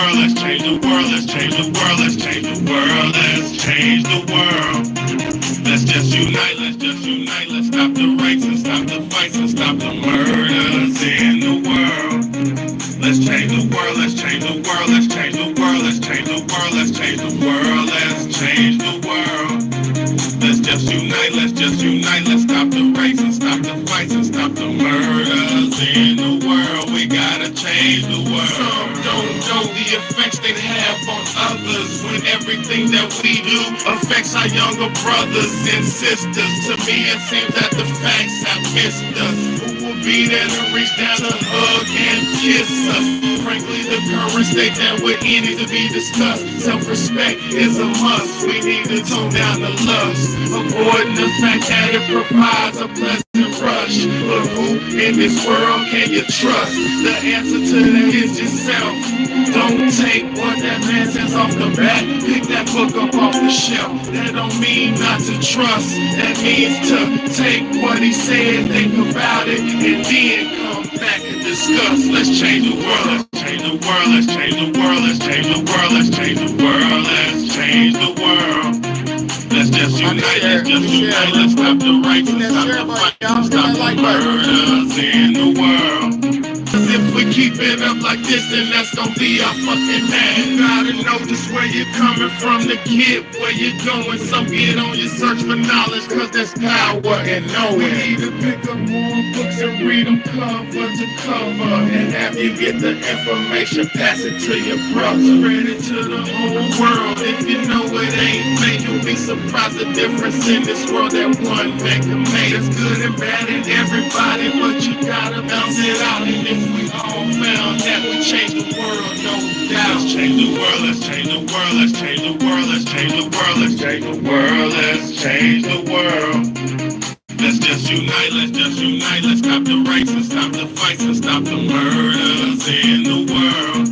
world, let's change the world, let's change the world, let's change the world, let's change the world. Let's just unite, let's stop the rapes and stop the fights and stop the murders in the world. Let's change the world, let's change the world, let's change the world, let's change the world, let's change the world, let's change the world. Let's unite, let's stop the rapes and stop the fights and stop the murders in the world. We gotta change the world. Some don't know the effects they have on others when everything that we do affects our younger brothers and sisters. To me it seems that the facts have missed us. Who will be there to reach down to hug and kiss us? Frankly, the current state that we're in needs to be discussed. Self-respect is a must. We need to tone down the lust, avoiding the fact that it provides a pleasant rush. But who in this world can you trust? The answer to that is yourself. Don't take what that man says off the bat. Pick that book up off the shelf. That don't mean not to trust. That means to take what he said, think about it, and then come back and discuss. Let's change the world. Let's change the world. Let's change the world. Let's change the world. Let's change the world. Let's change the world. Let's just unite, let's stop the rapes and stop the fights and stop the murders in the world. Cause if we keep it up like this, then that's gonna be our fucking man. You gotta know just where you're coming from to get where you're going. So get on your search for knowledge, cause there's power in knowing. We need to pick up more books and read them cover to cover. And after you get the information, pass it to your brother. Spread it to the whole world. If you know it ain't fake, you'll be surprised the difference in this world that one man can make. It's good and bad in everybody, but you gotta balance it out. And if we all found that we change the world, no doubt. Let's change the world, let's change the world, let's change the world, let's change the world, let's change the world, let's change the world. Let's just unite, let's stop the rapes and stop the fights and stop the murders in the world.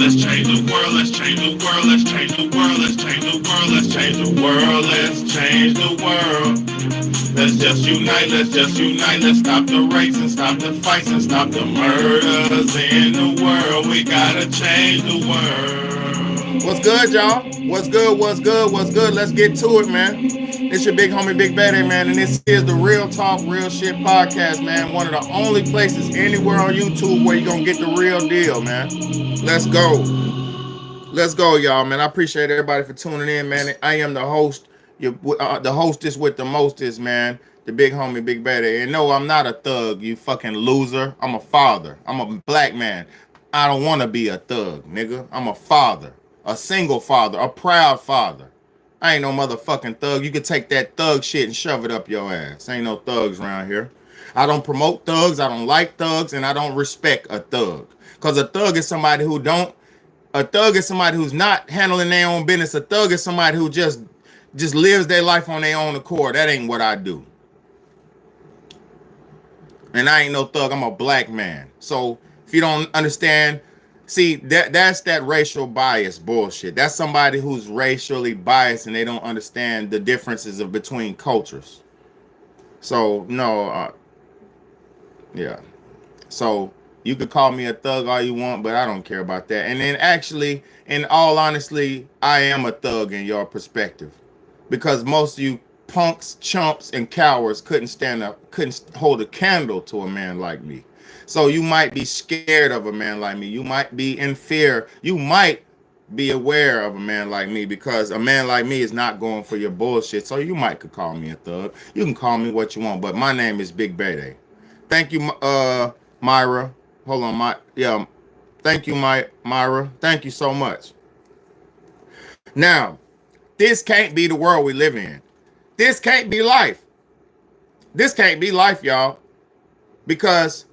Let's change the world, let's change the world, let's change the world, let's change the world, let's change the world, let's change the world. Let's just unite, let's stop the rapes and stop the fights and stop the murders in the world. We gotta change the world. What's good, y'all? What's good, what's good, what's good? Let's get to it, man. It's your big homie, Big BAYDAY, man, and this is the Real Talk, Real Shit podcast, man. One of the only places anywhere on YouTube where you're gonna get the real deal, man. Let's go. Let's go, y'all, man. I appreciate everybody for tuning in, man. I am the host, the hostess with the mostest, man. The big homie, Big BAYDAY. And no, I'm not a thug, you fucking loser. I'm a father. I'm a black man. I don't want to be a thug, nigga. I'm a father. A single father. A proud father. I ain't no motherfucking thug. You can take that thug shit and shove it up your ass. Ain't no thugs around here. I don't promote thugs. I don't like thugs. And I don't respect a thug. Because a thug is somebody who don't. A thug is somebody who's not handling their own business. A thug is somebody who just lives their life on their own accord. That ain't what I do. And I ain't no thug. I'm a black man. So if you don't understand, see, that's that racial bias bullshit. That's somebody who's racially biased and they don't understand the differences of between cultures. So no, yeah. So you could call me a thug all you want, but I don't care about that. And then actually, in all honesty, I am a thug in your perspective. Because most of you punks, chumps, and cowards couldn't hold a candle to a man like me. So you might be scared of a man like me. You might be in fear. You might be aware of a man like me because a man like me is not going for your bullshit. So you might could call me a thug. You can call me what you want, but my name is Big BAYDAY. Thank you, Myra. Hold on, thank you, Myra. Thank you so much. Now, this can't be the world we live in. This can't be life. This can't be life, y'all. Because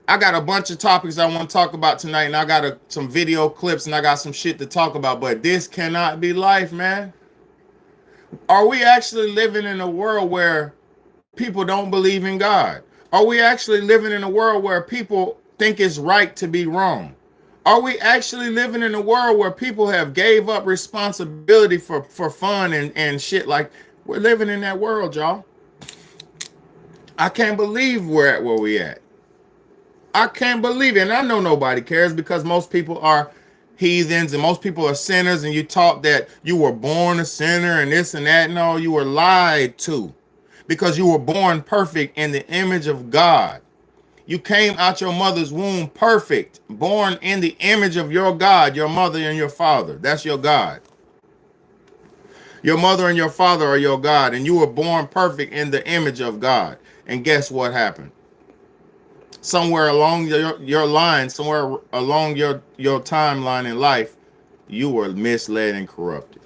I got a bunch of topics I want to talk about tonight, and I got some video clips, and I got some shit to talk about, but this cannot be life, man. Are we actually living in a world where people don't believe in God? Are we actually living in a world where people think it's right to be wrong? Are we actually living in a world where people have gave up responsibility for fun and shit? Like, we're living in that world, y'all. I can't believe we're at where we at. I can't believe it. And I know nobody cares because most people are heathens, and most people are sinners, and you taught that you were born a sinner and this and that. No, you were lied to, because you were born perfect in the image of God. You came out your mother's womb perfect, born in the image of your God, your mother and your father. That's your God. Your mother and your father are your God, and you were born perfect in the image of God. And guess what happened? Somewhere along your line, somewhere along your timeline in life, you were misled and corrupted.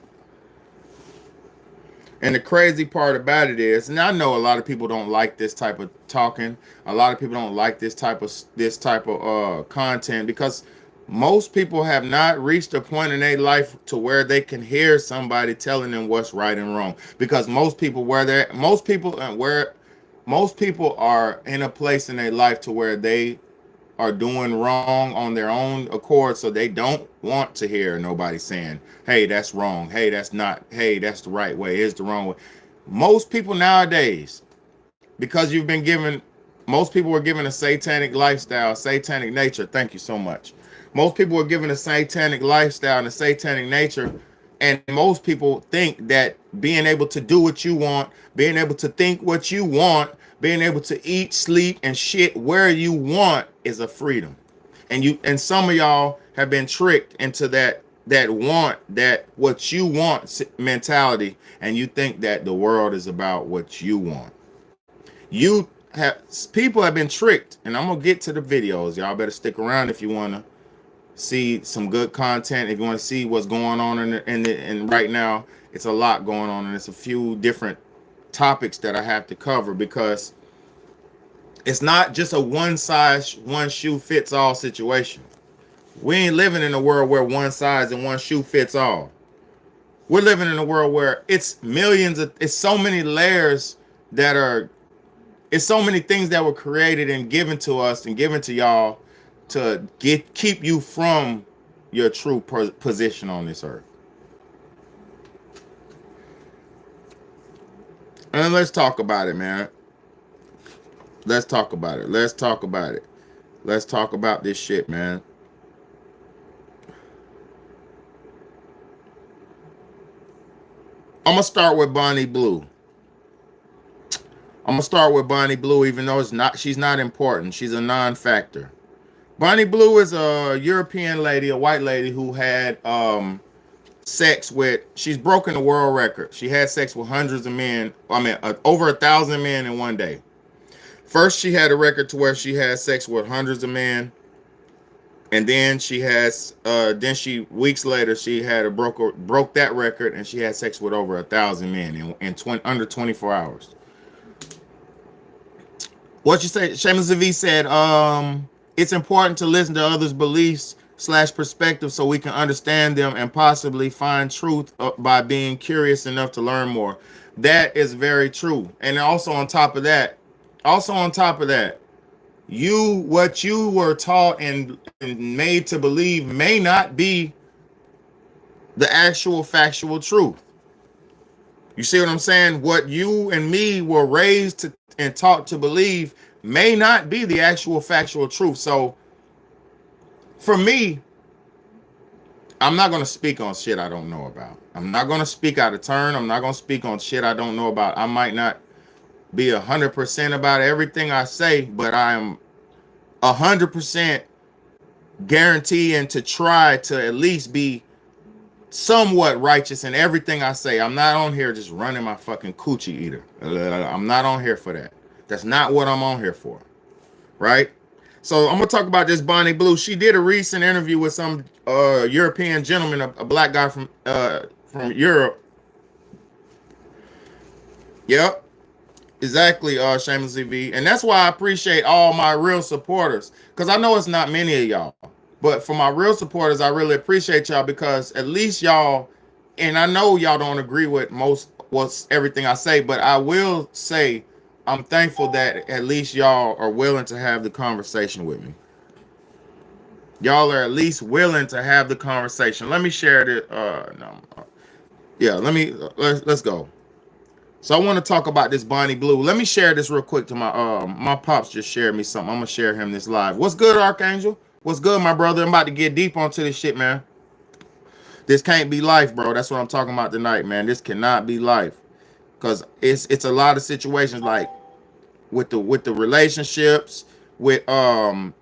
And the crazy part about it is, and I know a lot of people don't like this type of talking. A lot of people don't like this type of content, because most people have not reached a point in their life to where they can hear somebody telling them what's right and wrong. Because most people are in a place in their life to where they are doing wrong on their own accord, so they don't want to hear nobody saying, hey, that's wrong, hey, that's not, hey, that's the right way, here's the wrong way. Most people nowadays, because you've been given, most people were given a satanic lifestyle, satanic nature. Thank you so much. Most people were given a satanic lifestyle and a satanic nature, and most people think that being able to do what you want, being able to think what you want, being able to eat, sleep, and shit where you want is a freedom. And some of y'all have been tricked into that what you want mentality, and you think that the world is about what you want. You have People have been tricked, and I'm gonna get to the videos. Y'all better stick around if you want to see some good content. If you want to see what's going on and right now, it's a lot going on, and it's a few different topics that I have to cover, because it's not just a one size one shoe fits all situation. We ain't living in a world where one size and one shoe fits all. We're living in a world where it's so many layers that are, it's so many things that were created and given to us and given to y'all to keep you from your true position on this earth. And let's talk about it, man. Let's talk about it. Let's talk about it. Let's talk about this shit, man. I'm gonna start with Bonnie Blue. Even though she's not important. She's a non-factor. Bonnie Blue is a European lady, a white lady who had sex with, she's broken the world record. She had sex with hundreds of men. Over 1,000 men in one day. First, she had a record to where she had sex with hundreds of men, and then weeks later she had broke that record, and she had sex with over 1,000 men in under 24 hours. What you say? Shameless V said, it's important to listen to others' beliefs / perspective so we can understand them and possibly find truth by being curious enough to learn more. That is very true. And also on top of that, what you were taught and made to believe may not be the actual factual truth. You see what I'm saying? What you and me were raised to and taught to believe may not be the actual factual truth. So for me, I'm not going to speak on shit I don't know about. I'm not going to speak out of turn. I'm not going to speak on shit I don't know about. I might not be 100% about everything I say, but I am 100% guaranteeing to try to at least be somewhat righteous in everything I say. I'm not on here just running my fucking coochie eater. I'm not on here for that. That's not what I'm on here for, right? So I'm gonna talk about this Bonnie Blue. She did a recent interview with some European gentleman, a black guy from Europe. Yep, exactly, Shameless V. And that's why I appreciate all my real supporters, because I know it's not many of y'all. But for my real supporters, I really appreciate y'all, because at least y'all, and I know y'all don't agree with everything I say, but I will say I'm thankful that at least y'all are willing to have the conversation with me. Y'all are at least willing to have the conversation. Let me share it. Let's go. So I want to talk about this Bonnie Blue. Let me share this real quick to my pops just shared me something. I'm gonna share him this live. What's good, Archangel? What's good, my brother? I'm about to get deep onto this shit, man. This can't be life, bro. That's what I'm talking about tonight, man. This cannot be life. Because it's a lot of situations like with the relationships, with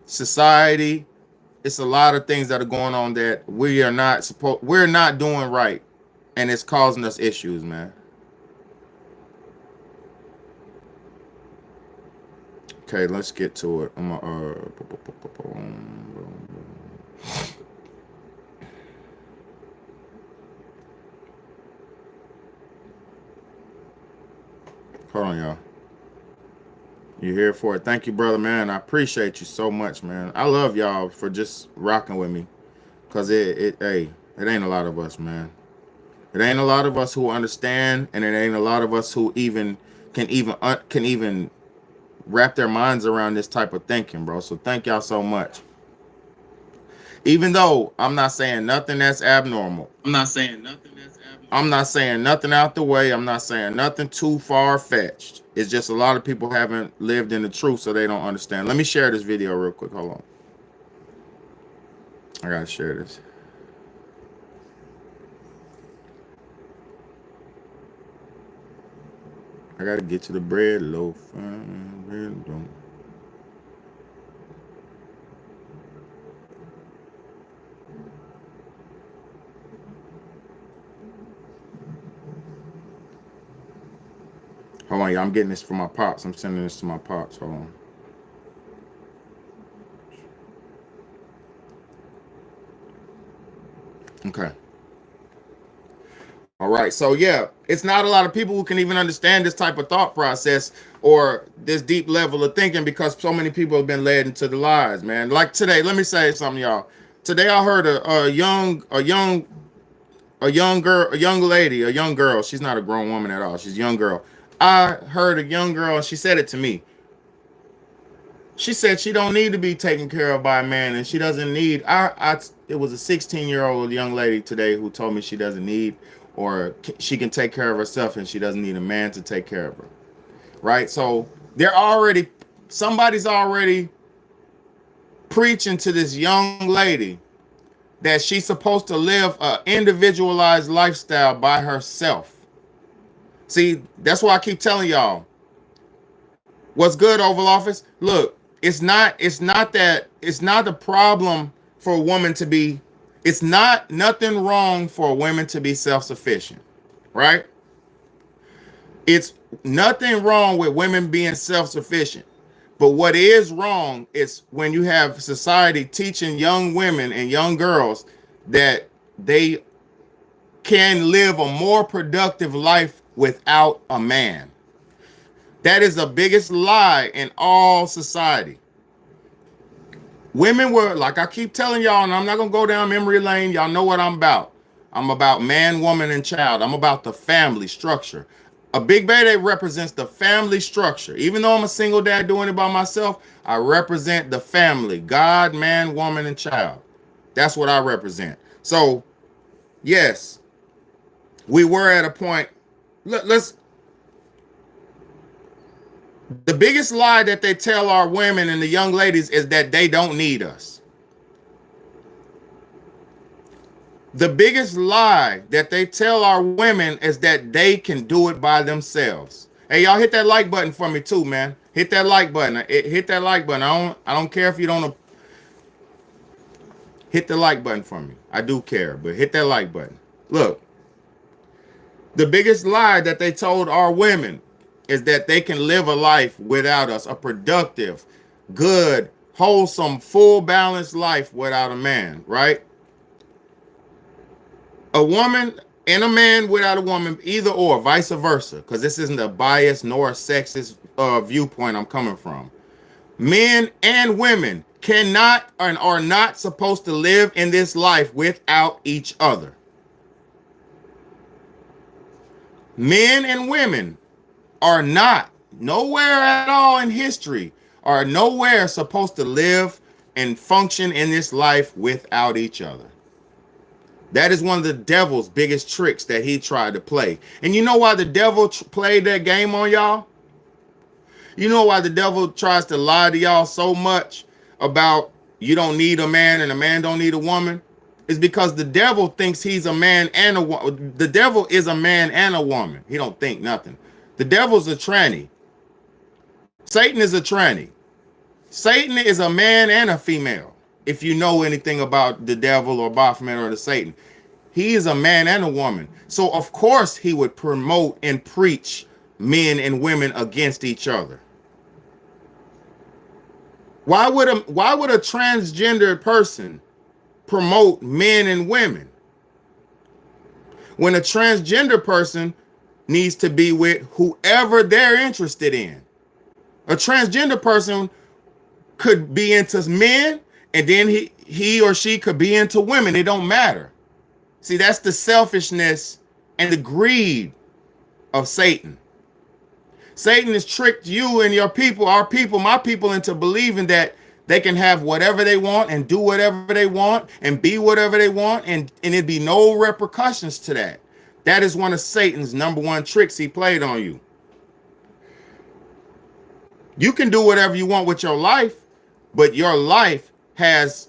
society. It's a lot of things that are going on that we're not doing right, and it's causing us issues, man. Okay, let's get to it. Hold on, y'all. You're here for it. Thank you, brother, man. I appreciate you so much, man. I love y'all for just rocking with me. Cause it ain't a lot of us, man. It ain't a lot of us who understand, and it ain't a lot of us who even can even wrap their minds around this type of thinking, bro. So thank y'all so much. Even though I'm not saying nothing that's abnormal. I'm not saying nothing out the way. I'm not saying nothing too far fetched. It's just a lot of people haven't lived in the truth, so they don't understand. Let me share this video real quick. Hold on. I gotta share this. I gotta get to the bread loaf. Hold on, y'all. I'm getting this from my pops. I'm sending this to my pops. Hold on. Okay. All right. So yeah, it's not a lot of people who can even understand this type of thought process or this deep level of thinking because so many people have been led into the lies, man. Like today, let me say something, y'all. Today I heard a young lady, a young girl. She's not a grown woman at all. She's a young girl. I heard a young girl, and she said it to me. She said she don't need to be taken care of by a man, and she doesn't need. It was a 16-year-old young lady today who told me she doesn't need, or she can take care of herself, and she doesn't need a man to take care of her. Right? So somebody's already preaching to this young lady that she's supposed to live an individualized lifestyle by herself. See, that's why I keep telling y'all. What's good, Oval Office? Look, it's not the problem for a woman to be, it's not nothing wrong for women to be self-sufficient, right? It's nothing wrong with women being self-sufficient. But what is wrong is when you have society teaching young women and young girls that they can live a more productive life without a man. That is the biggest lie in all society. Women were, like I keep telling y'all, and I'm not going to go down memory lane. Y'all know what I'm about. I'm about man, woman, and child. I'm about the family structure. A big BAYDAY represents the family structure. Even though I'm a single dad doing it by myself, I represent the family. God, man, woman, and child. That's what I represent. So, yes, we were at a point. The biggest lie that they tell our women and the young ladies is that they don't need us. The biggest lie that they tell our women is that they can do it by themselves. Hey, y'all hit that like button for me too, man. Hit that like button. Hit that like button. I don't care if you don't hit the like button for me. I do care, but hit that like button. Look, the biggest lie that they told our women is that they can live a life without us, a productive, good, wholesome, full balanced life without a man, right? A woman and a man without a woman, either or, vice versa, because this isn't a biased nor a sexist viewpoint I'm coming from. Men and women cannot and are not supposed to live in this life without each other. Men and women are not nowhere at all in history are nowhere supposed to live and function in this life without each other. That is one of the devil's biggest tricks that he tried to play. And you know why the devil played that game on y'all? You know why the devil tries to lie to y'all so much about you don't need a man and a man don't need a woman? is because the devil thinks he's a man and the devil is a man and a woman. He don't think nothing. The devil's a tranny. Satan is a tranny. Satan is a man and a female. If you know anything about the devil or Baphomet or the Satan, he is a man and a woman. So of course he would promote and preach men and women against each other. Why would a transgender person promote men and women when a transgender person needs to be with whoever they're interested in? A transgender person could be into men, and then he or she could be into women. It don't matter. See, that's the selfishness and the greed of Satan. Satan has tricked you and your people, our people, my people, into believing that they can have whatever they want and do whatever they want and be whatever they want, and it'd be no repercussions to that. That is one of Satan's number one tricks he played on you. You can do whatever you want with your life, but your life has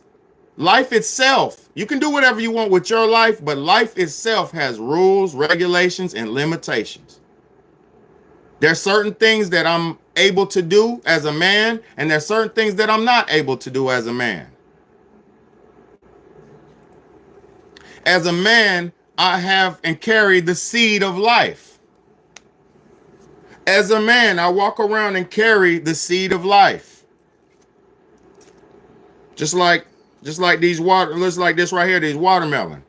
life itself. You can do whatever you want with your life, but life itself has rules, regulations, and limitations. There's certain things that I'm able to do as a man, and there's certain things that I'm not able to do as a man. As a man, I have and carry the seed of life. As a man, I walk around and carry the seed of life. Just like these water, looks like this right here, these watermelon.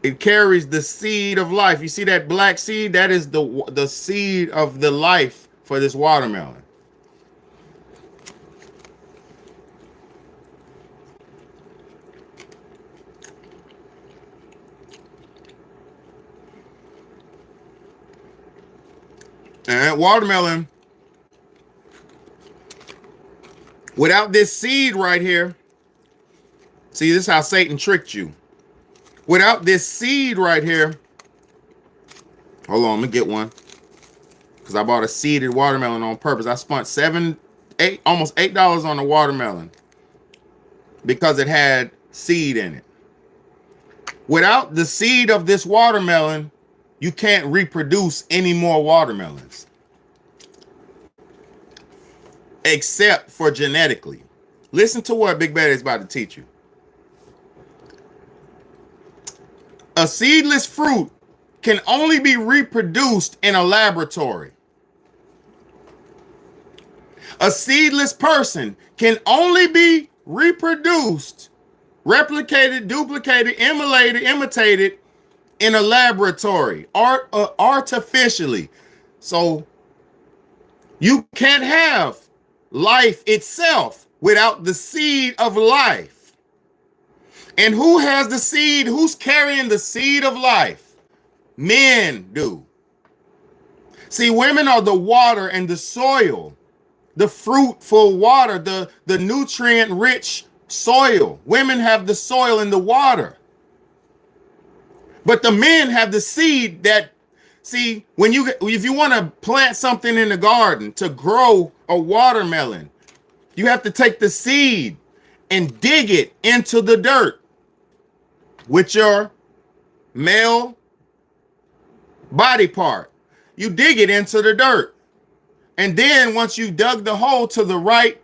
It carries the seed of life. You see that black seed? That is the seed of the life for this watermelon. And watermelon, without this seed right here, see, this is how Satan tricked you. Without this seed right here, hold on, let me get one, because I bought a seeded watermelon on purpose. I spent almost $8 on the watermelon because it had seed in it. Without the seed of this watermelon, you can't reproduce any more watermelons, except for genetically. Listen to what Big BAYDAY is about to teach you. A seedless fruit can only be reproduced in a laboratory. A seedless person can only be reproduced, replicated, duplicated, imitated in a laboratory, artificially. So you can't have life itself without the seed of life. And who has the seed? Who's carrying the seed of life? Men do. See, women are the water and the soil, the fruitful water, the nutrient-rich soil. Women have the soil and the water. But the men have the seed that, see, if you want to plant something in the garden to grow a watermelon, you have to take the seed and dig it into the dirt with your male body part. You dig it into the dirt. And then once you dug the hole to the right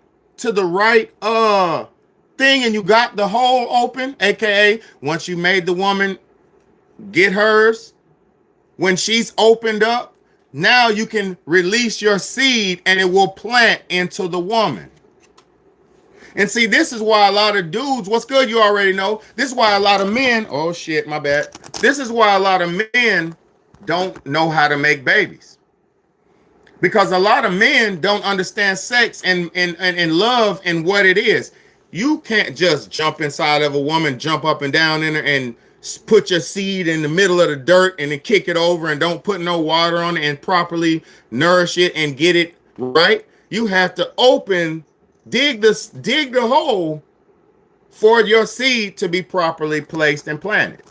thing, and you got the hole open, aka once you made the woman get hers, when she's opened up, now you can release your seed and it will plant into the woman. And see, this is why a lot of dudes, what's good, you already know. This is why a lot of men, oh shit, my bad. This is why a lot of men don't know how to make babies. Because a lot of men don't understand sex and love and what it is. You can't just jump inside of a woman, jump up and down in her and put your seed in the middle of the dirt and then kick it over and don't put no water on it and properly nourish it and get it right. You have to dig the hole for your seed to be properly placed and planted.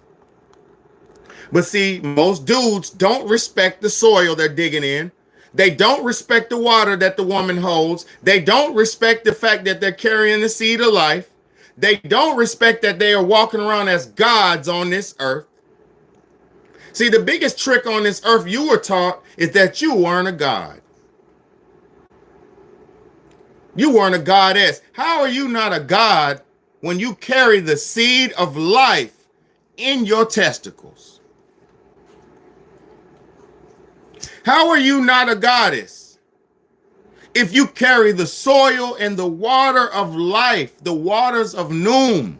But see, most dudes don't respect the soil they're digging in. They don't respect the water that the woman holds. They don't respect the fact that they're carrying the seed of life. They don't respect that they are walking around as gods on this earth. See, the biggest trick on this earth you were taught is that you weren't a god. You weren't a goddess. How are you not a god when you carry the seed of life in your testicles? How are you not a goddess if you carry the soil and the water of life, the waters of Noom?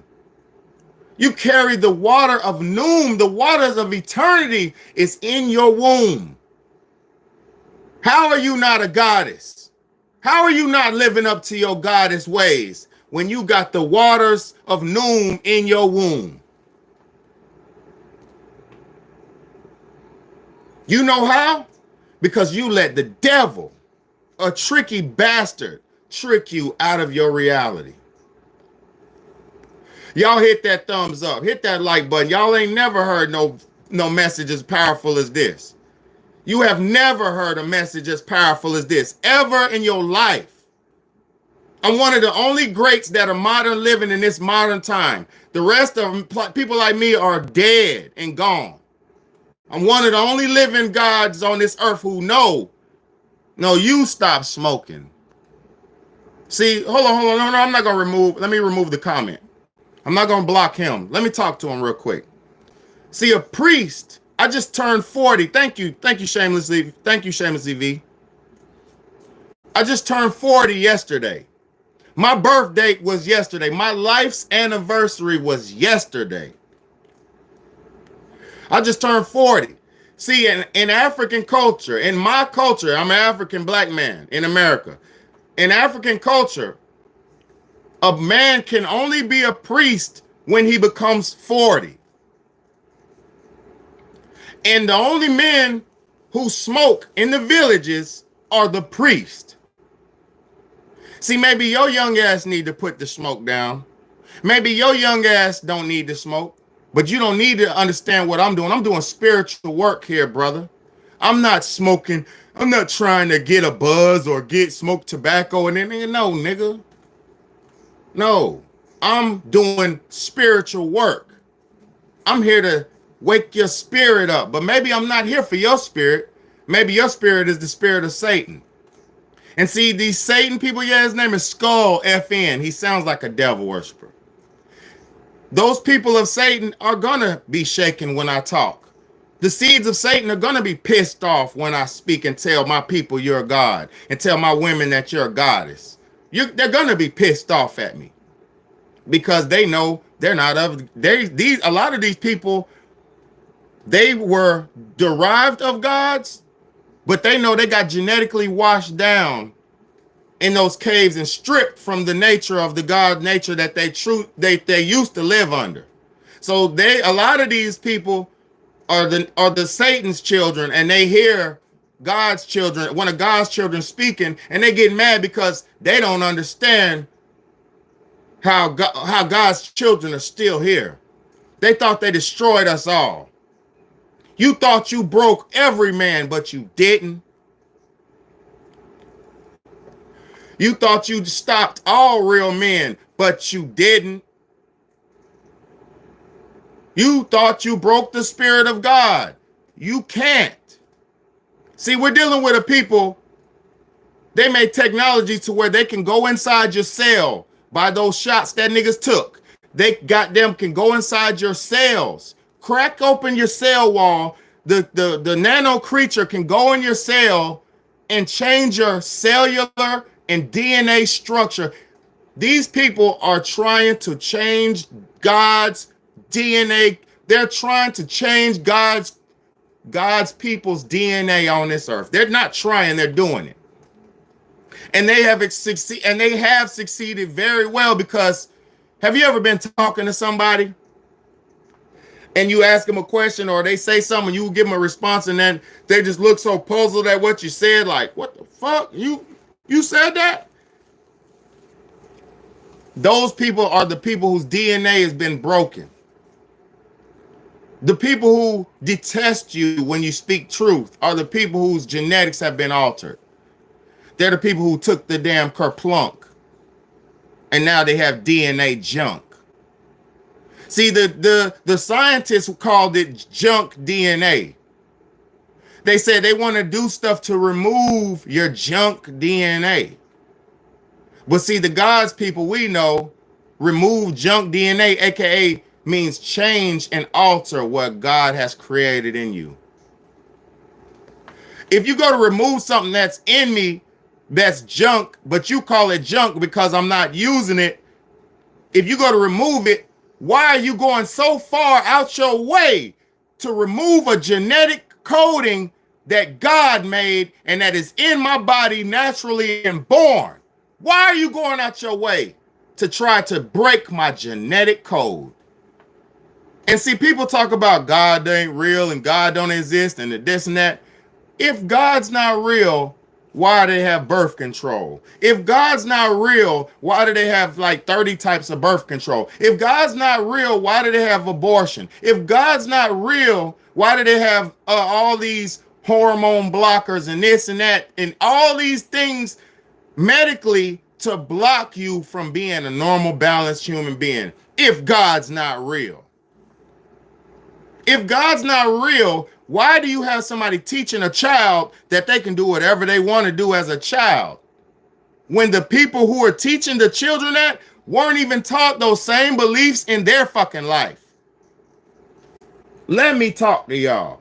You carry the water of Noom, the waters of eternity is in your womb. How are you not a goddess? How are you not living up to your goddess ways when you got the waters of Noom in your womb? You know how? Because you let the devil, a tricky bastard, trick you out of your reality. Y'all hit that thumbs up, hit that like button. Y'all ain't never heard no message as powerful as this. You have never heard a message as powerful as this ever in your life. I'm one of the only greats that are modern living in this modern time. The rest of them, people like me, are dead and gone. I'm one of the only living gods on this earth who know, no, you stop smoking. See, hold on. No, I'm not going to let me remove the comment. I'm not going to block him. Let me talk to him real quick. See, a priest, I just turned 40. Thank you, shamelessly. Thank you, shamelessly V. I just turned 40 yesterday. My birth date was yesterday. My life's anniversary was yesterday. I just turned 40. See, in African culture, in my culture, I'm an African black man in America. In African culture, a man can only be a priest when he becomes 40. And the only men who smoke in the villages are the priests. See, maybe your young ass need to put the smoke down. Maybe your young ass don't need to smoke. But you don't need to understand what I'm doing. I'm doing spiritual work here, brother. I'm not smoking. I'm not trying to get a buzz or get smoke tobacco and anything. No, nigga. No, I'm doing spiritual work. I'm here to wake your spirit up. But maybe I'm not here for your spirit. Maybe your spirit is the spirit of Satan. And see, these Satan people, yeah, his name is Skull FN. He sounds like a devil worshiper. Those people of Satan are going to be shaken when I talk. The seeds of Satan are going to be pissed off when I speak and tell my people you're a god and tell my women that you're a goddess. They're going to be pissed off at me because they know they're not of a lot of these people, they were derived of gods, but they know they got genetically washed down in those caves and stripped from the nature of the God nature that they used to live under. So a lot of these people are the Satan's children, and they hear God's children, one of God's children speaking, and they get mad because they don't understand how God's children are still here. They thought they destroyed us all. You thought you broke every man, but you didn't. You thought you stopped all real men, but you didn't. You thought you broke the spirit of God. You can't. See, we're dealing with a people, they made technology to where they can go inside your cell by those shots that niggas took. They goddamn can go inside your cells, crack open your cell wall. The nano creature can go in your cell and change your cellular and DNA structure. These people are trying to change God's DNA. They're trying to change God's people's DNA on this earth. They're not trying, they're doing it. And they have succeeded very well, because have you ever been talking to somebody and you ask them a question or they say something, you give them a response, and then they just look so puzzled at what you said, like, what the fuck? You said that? Those people are the people whose DNA has been broken. The people who detest you when you speak truth are the people whose genetics have been altered. They're the people who took the damn kerplunk and now they have DNA junk. See, the scientists called it junk DNA. They said they want to do stuff to remove your junk DNA. But see, the God's people we know remove junk DNA, aka means change and alter what God has created in you. If you go to remove something that's in me that's junk, but you call it junk because I'm not using it, if you go to remove it, why are you going so far out your way to remove a genetic coding that God made and that is in my body naturally and born? Why are you going out your way to try to break my genetic code? And see, people talk about God ain't real and God don't exist and this and that. If God's not real, why do they have birth control? If God's not real, why do they have like 30 types of birth control? If God's not real, why do they have abortion? If God's not real, why do they have all these hormone blockers and this and that and all these things medically to block you from being a normal, balanced human being? If God's not real. If God's not real, why do you have somebody teaching a child that they can do whatever they want to do as a child? When the people who are teaching the children that weren't even taught those same beliefs in their fucking life. Let me talk to y'all.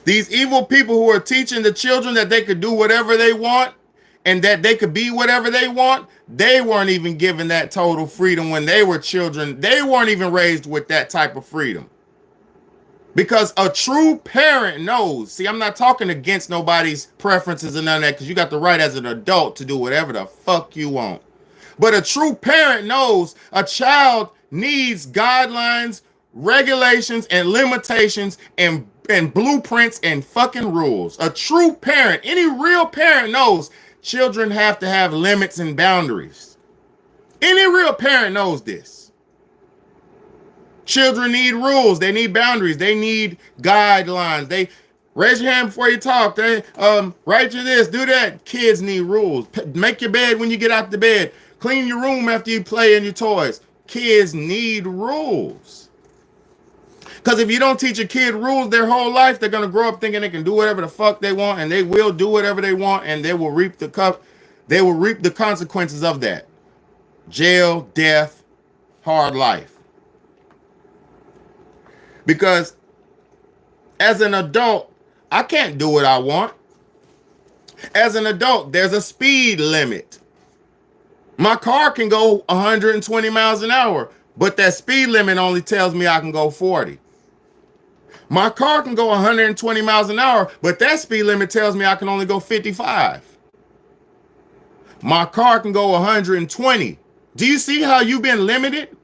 These evil people who are teaching the children that they could do whatever they want and that they could be whatever they want, they weren't even given that total freedom when they were children. They weren't even raised with that type of freedom. Because a true parent knows. See, I'm not talking against nobody's preferences and none of that, because you got the right as an adult to do whatever the fuck you want. But a true parent knows a child needs guidelines, regulations, and limitations, and blueprints and fucking rules. A true parent, any real parent knows children have to have limits and boundaries. Any real parent knows this. Children need rules. They need boundaries. They need guidelines. They raise your hand before you talk. They write to this, do that. Kids need rules. Make your bed when you get out the bed. Clean your room after you play in your toys. Kids need rules. Because if you don't teach a kid rules their whole life, they're going to grow up thinking they can do whatever the fuck they want, and they will do whatever they want, and they will reap the consequences of that. Jail, death, hard life. Because as an adult, I can't do what I want. As an adult, there's a speed limit. My car can go 120 miles an hour, but that speed limit only tells me I can go 40. My car can go 120 miles an hour, but that speed limit tells me I can only go 55. My car can go 120. Do you see how you've been limited?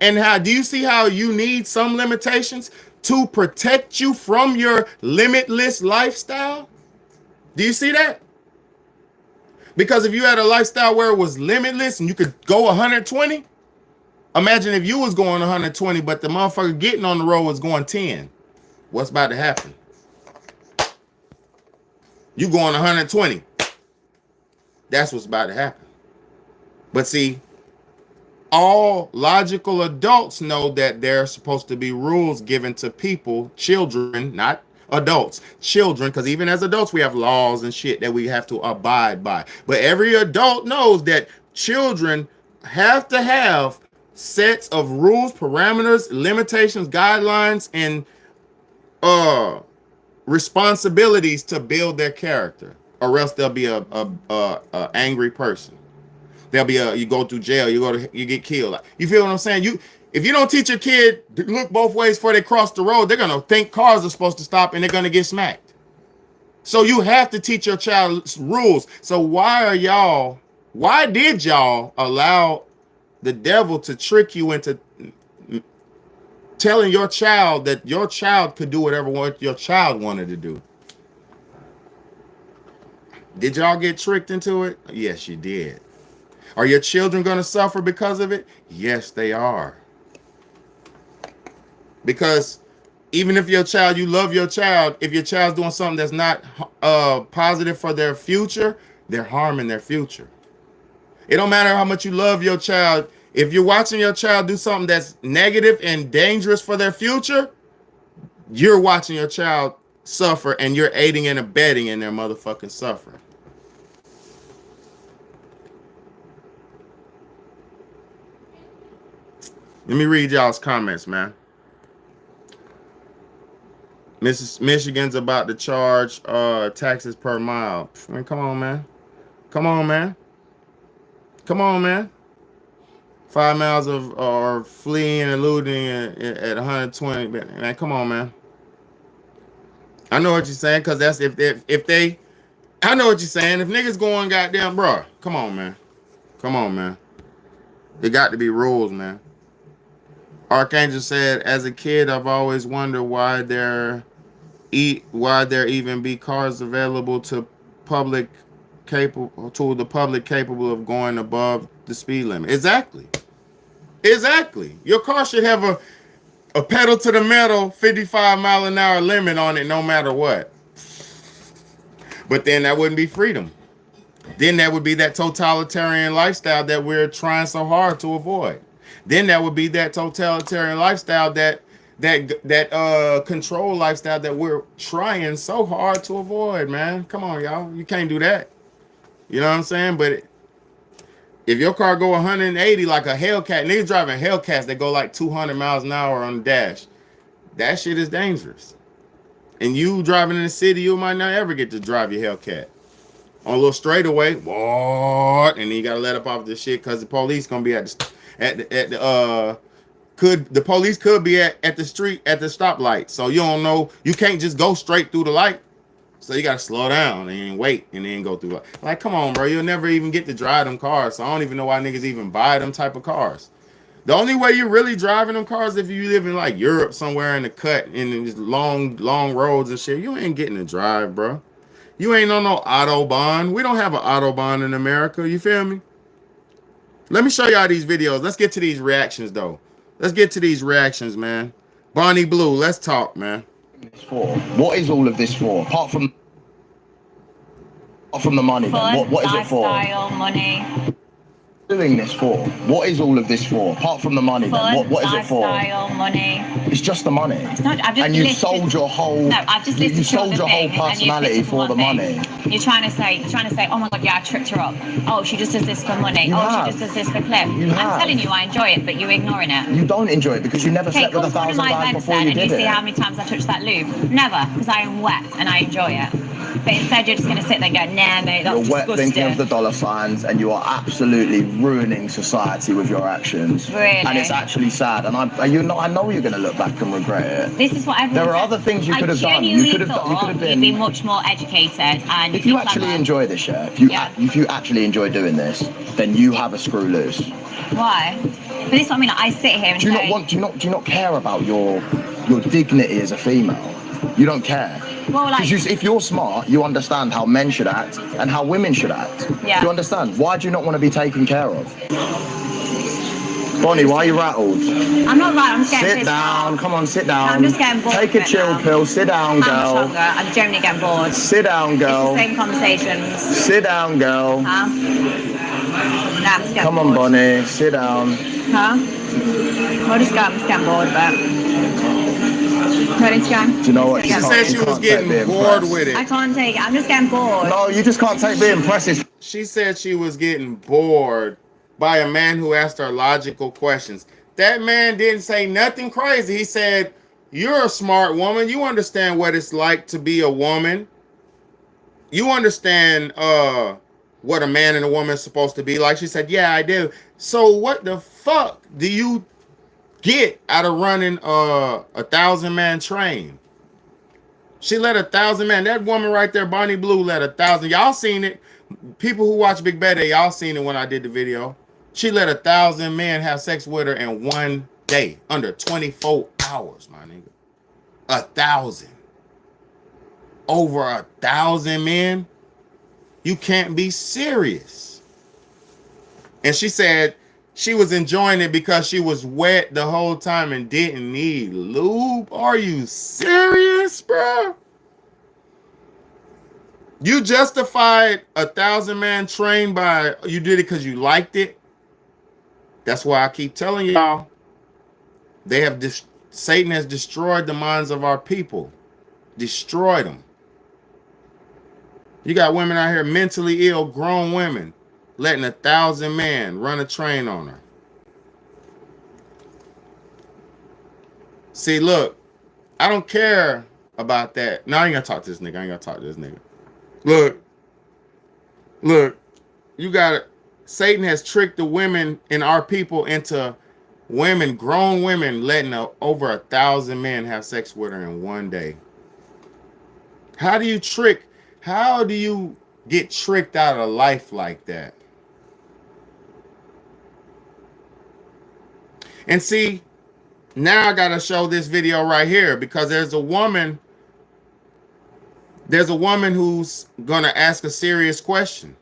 And how do you see how you need some limitations to protect you from your limitless lifestyle? Do you see that? Because if you had a lifestyle where it was limitless and you could go 120, imagine if you was going 120, but the motherfucker getting on the road was going 10. What's about to happen? You going 120. That's what's about to happen. But see, all logical adults know that there are supposed to be rules given to people, children, not adults, children, because even as adults, we have laws and shit that we have to abide by. But every adult knows that children have to have sets of rules, parameters, limitations, guidelines, and responsibilities to build their character, or else they'll be a angry person. There'll be you go to jail, you get killed. You feel what I'm saying? If you don't teach a kid to look both ways before they cross the road, they're gonna think cars are supposed to stop and they're gonna get smacked. So you have to teach your child rules. So why did y'all allow the devil to trick you into telling your child that your child could do whatever your child wanted to do? Did y'all get tricked into it? Yes, you did. Are your children going to suffer because of it? Yes, they are. Because even if you love your child, if your child's doing something that's not positive for their future, they're harming their future. It don't matter how much you love your child. If you're watching your child do something that's negative and dangerous for their future, you're watching your child suffer, and you're aiding and abetting in their motherfucking suffering. Let me read y'all's comments, man. Michigan's about to charge taxes per mile. I mean, come on, man. Come on, man. Come on, man. 5 miles of or fleeing and eluding at 120. Man, come on, man. I know what you're saying, because that's if they I know what you're saying. If niggas going goddamn, bro, come on, man. Come on, man. There got to be rules, man. Archangel said, as a kid, I've always wondered why there even be cars available to the public capable of going above the speed limit. Exactly. Your car should have a pedal to the metal 55-mile-an-hour limit on it no matter what. But then that wouldn't be freedom. Then that would be that totalitarian lifestyle that we're trying so hard to avoid. Then that would be that totalitarian lifestyle, that control lifestyle that we're trying so hard to avoid, man. Come on, y'all. You can't do that. You know what I'm saying? But if your car go 180 like a Hellcat, niggas driving Hellcats that go like 200 miles an hour on the dash, that shit is dangerous. And you driving in the city, you might not ever get to drive your Hellcat. On a little straightaway, what? And then you gotta let up off this shit because the police gonna be the police could be at the street at the stoplight. So you don't know, you can't just go straight through the light. So you gotta slow down and wait and then go through. Like, come on, bro. You'll never even get to drive them cars. So I don't even know why niggas even buy them type of cars. The only way you're really driving them cars if you live in like Europe somewhere in the cut in these long roads and shit. You ain't getting to drive, bro. You ain't on no Autobahn. We don't have an Autobahn in America. You feel me? Let me show y'all these videos. Let's get to these reactions, though. Let's get to these reactions, man. Bonnie Blue, let's talk, man. What is all of this for? Apart from the money, fun, then, what is it for? Lifestyle, money. Doing this for? What is all of this for? Apart from the money, Fun, then, what is it for? Lifestyle, money. It's just the money. It's not. I've just and you've listed, sold your whole. No, I've just listed you sold your whole personality for the money. You're trying to say, oh my god, yeah, I tripped her up. Oh, she just does this for money. She just does this for clip. I'm telling you, I enjoy it, but you're ignoring it. You don't enjoy it because you never slept with 1,000 guys before you did it. And you see how many times I touched that lube? Never, because I am wet and I enjoy it. But instead, you're just going to sit there and go, nah, mate, that's disgusting. You're wet thinking of the dollar signs, and you are absolutely ruining society with your actions. Really? And it's actually sad. And I know you're going to look back and regret it. This is what everyone There are says. other things you could have done. You could have been. You'd be much more educated. And if you actually enjoy this, if you actually enjoy doing this, then you have a screw loose. Why? But this is what I mean. I sit here and do you not care about your dignity as a female? You don't care. Well, like, if you're smart, you understand how men should act and how women should act. Yeah. Do you understand? Why do you not want to be taken care of? Bonnie, why are you rattled? I'm not right, I'm just getting Sit down, come on, sit down. I'm just getting bored. Take a chill pill, sit down, girl. I'm generally getting bored. Sit down, girl. It's the same conversations. Sit down, girl. Huh? Nah, I'm just getting Come bored. on, Bonnie, sit down. Huh? I'll just go, I'm just getting bored, but... Ready to go? Do you know what? She said she was getting bored with it. I can't take it, I'm just getting bored. No, you just can't take being impressive. She said she was getting bored by a man who asked her logical questions. That man didn't say nothing crazy. He said, you're a smart woman. You understand what it's like to be a woman. You understand what a man and a woman is supposed to be like. She said, yeah, I do. So what the fuck do you get out of running a 1,000-man train? She led 1,000 men. That woman right there, Bonnie Blue, led 1,000. Y'all seen it. People who watch BAYDAY, y'all seen it when I did the video. She let 1,000 men have sex with her in one day, under 24 hours, my nigga. 1,000. Over 1,000 men? You can't be serious. And she said she was enjoying it because she was wet the whole time and didn't need lube. Are you serious, bro? You justified 1,000-man train by you did it because you liked it? That's why I keep telling y'all, they have Satan has destroyed the minds of our people. Destroyed them. You got women out here mentally ill, grown women, letting 1,000 men run a train on her. See, look, I don't care about that. No, I ain't gonna talk to this nigga. I ain't gonna talk to this nigga. Look, you got it. Satan has tricked the women and our people into women, grown women, letting over 1,000 men have sex with her in one day. How do you get tricked out of life like that? And see, now I gotta show this video right here because there's a woman who's gonna ask a serious question.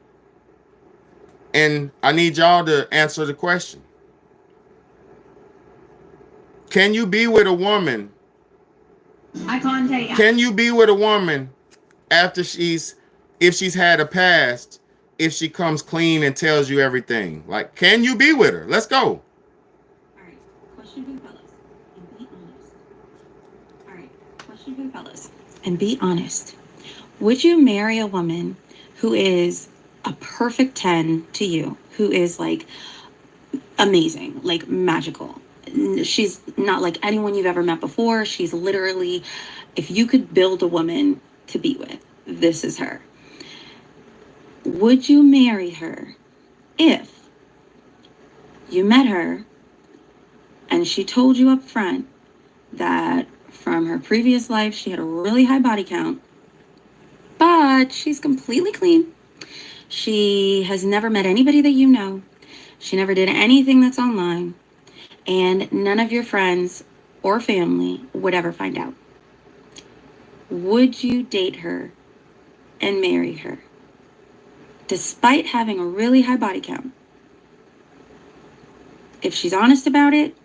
And I need y'all to answer the question. Can you be with a woman? I can't tell you. Can you be with a woman after if she's had a past, if she comes clean and tells you everything? Like, can you be with her? Let's go. All right, question for you fellas, and be honest. All right, question for you fellas, and be honest. Would you marry a woman who is a perfect 10 to you, who is like amazing, like magical? She's not like anyone you've ever met before. She's literally, if you could build a woman to be with, this is her. Would you marry her if you met her and she told you up front that from her previous life she had a really high body count, but she's completely clean? She has never met anybody that you know. She never did anything that's online. And none of your friends or family would ever find out. Would you date her and marry her, despite having a really high body count? If she's honest about it,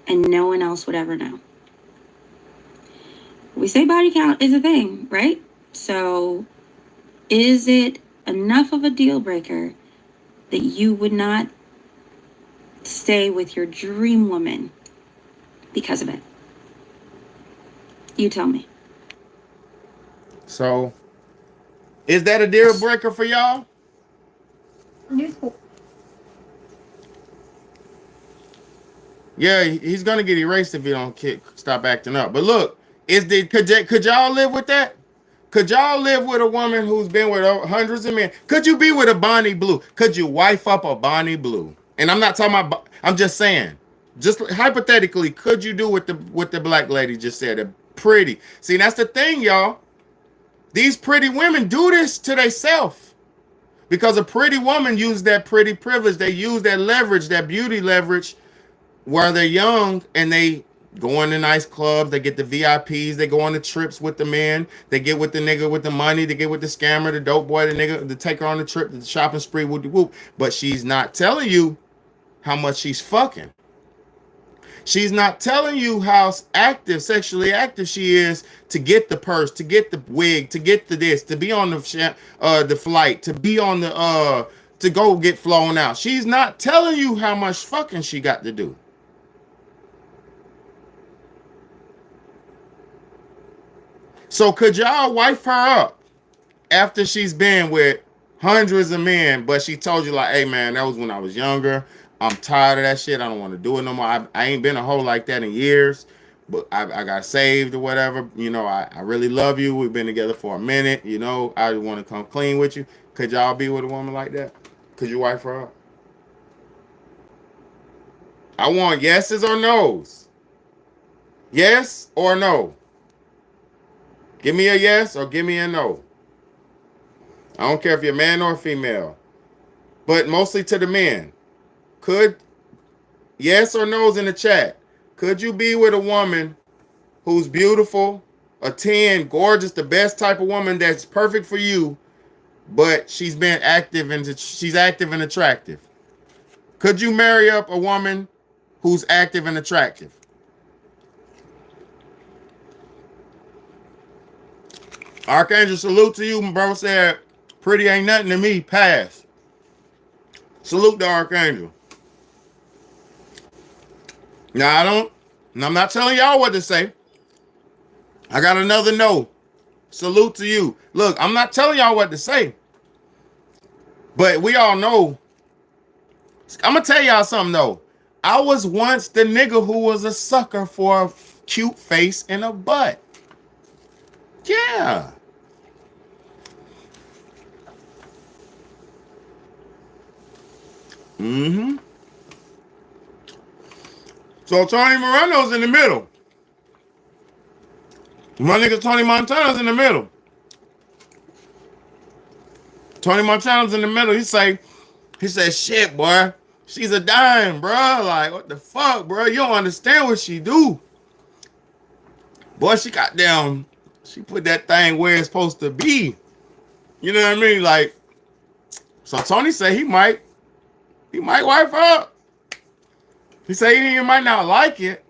and no one else would ever know. We say body count is a thing, right? So is it enough of a deal breaker that you would not stay with your dream woman because of it? You tell me. So, is that a deal breaker for y'all? Yeah, he's gonna get erased if he don't stop acting up. But look, could y'all live with that? Could y'all live with a woman who's been with hundreds of men? Could you be with a Bonnie Blue? Could you wife up a Bonnie Blue? And I'm not talking about. I'm just saying, just hypothetically, could you do what the black lady just said? A pretty. See, that's the thing, y'all. These pretty women do this to themselves because a pretty woman uses that pretty privilege. They use that leverage, that beauty leverage, where they're young and they go into nice clubs. They get the VIPs. They go on the trips with the men. They get with the nigga with the money. They get with the scammer, the dope boy, the nigga, to take her on the trip, the shopping spree, whoop. But she's not telling you how much she's fucking. She's not telling you how sexually active she is to get the purse, to get the wig, to get the this, to be on the flight, to be on the to go get flown out. She's not telling you how much fucking she got to do. So could y'all wife her up after she's been with hundreds of men, but she told you like, hey man, that was when I was younger. I'm tired of that shit. I don't want to do it no more. I ain't been a hoe like that in years, but I got saved or whatever. You know, I really love you. We've been together for a minute. You know, I want to come clean with you. Could y'all be with a woman like that? Could you wife her up? I want yeses or nos. Yes or no. Give me a yes or give me a no. I don't care if you're a man or a female, but mostly to the men. Could, yes or no's in the chat, could you be with a woman who's beautiful, a 10, gorgeous, the best type of woman that's perfect for you, but she's been active and she's active and attractive? Could you marry up a woman who's active and attractive? Archangel, salute to you, bro. Said, pretty ain't nothing to me. Pass. Salute the Archangel. Now I don't. I'm not telling y'all what to say. I got another no. Salute to you. Look, I'm not telling y'all what to say. But we all know. I'm gonna tell y'all something though. I was once the nigga who was a sucker for a cute face and a butt. Yeah. Mm-hmm. So Tony Moreno's in the middle. My nigga Tony Montana's in the middle. Tony Montana's in the middle. He said, shit, boy. She's a dime, bro. Like, what the fuck, bro? You don't understand what she do. Boy, she got down. She put that thing where it's supposed to be. You know what I mean? Like, so Tony said he might wife up. He said he might not like it.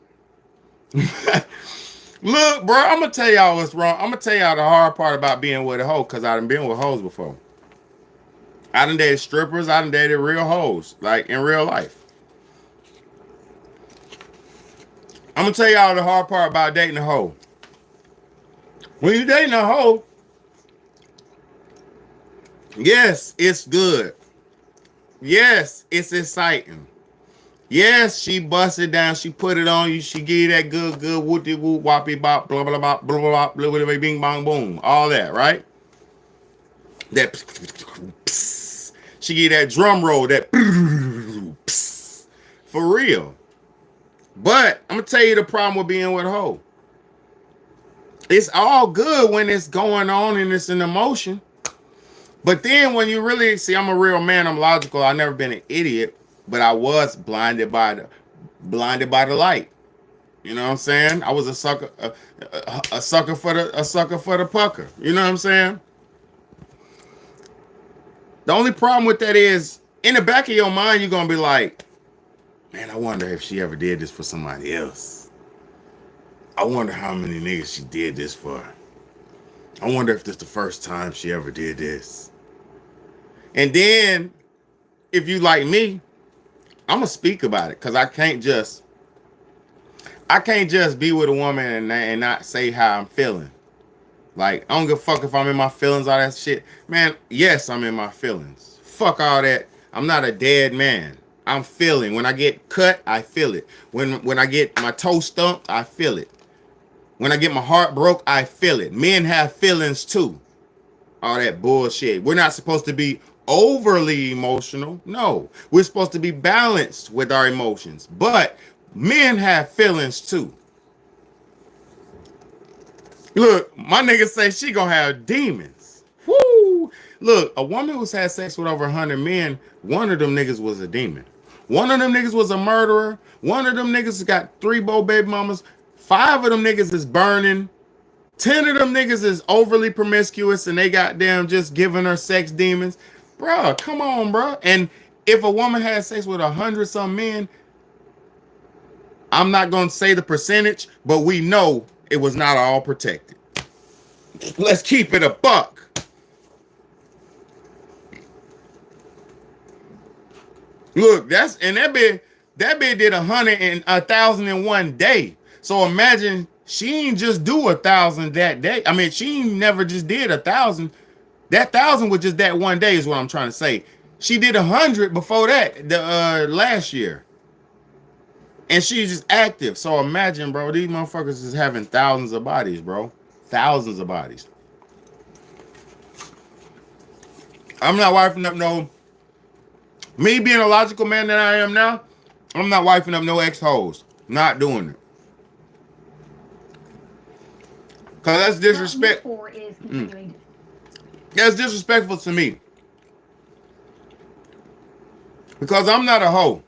Look, bro, I'm gonna tell y'all what's wrong. I'm gonna tell y'all the hard part about being with a hoe, because I done been with hoes before. I done dated strippers. I done dated real hoes, like in real life. I'm gonna tell y'all the hard part about dating a hoe. When you dating a hoe, yes, it's good. Yes, it's exciting. Yes, she bust it down. She put it on you. She give you that good whoopty whoop whoppy bop blah blah blah blah blah blah blah blah bing bong boom. All that, right? That she give you that drum roll, that for real. But I'm gonna tell you the problem with being with a hoe. It's all good when it's going on and it's an emotion. But then when you really see, I'm a real man, I'm logical. I've never been an idiot, but I was blinded by the light. You know what I'm saying? I was a sucker for the pucker. You know what I'm saying? The only problem with that is in the back of your mind, you're gonna be like, man, I wonder if she ever did this for somebody else. I wonder how many niggas she did this for. I wonder if this is the first time she ever did this. And then, if you like me, I'm gonna speak about it, because I can't just be with a woman and not say how I'm feeling. Like, I don't give a fuck if I'm in my feelings, all that shit. Man, yes, I'm in my feelings. Fuck all that. I'm not a dead man. I'm feeling. When I get cut, I feel it. When I get my toe stumped, I feel it. When I get my heart broke, I feel it. Men have feelings too. All that bullshit. We're not supposed to be overly emotional. No, we're supposed to be balanced with our emotions. But men have feelings too. Look, my nigga say she gonna have demons. Woo! Look, a woman who's had sex with over 100 men, one of them niggas was a demon. One of them niggas was a murderer. One of them niggas got 3 baby mamas. 5 of them niggas is burning. 10 of them niggas is overly promiscuous and they got them just giving her sex demons. Bruh, come on, bruh. And if a woman has sex with 100 some men, I'm not gonna say the percentage, but we know it was not all protected. Let's keep it a buck. Look, that bitch did 100 and 1,000 in one day. So imagine she ain't just do 1,000 that day. I mean, she never just did 1,000. That 1,000 was just that one day, is what I'm trying to say. She did 100 before that, the last year. And she's just active. So imagine, bro, these motherfuckers is having thousands of bodies, bro. Thousands of bodies. I'm not wifing up no... Me being a logical man that I am now, I'm not wifing up no ex-hoes. Not doing it. Because that's disrespect. That's disrespectful to me. Because I'm not a hoe.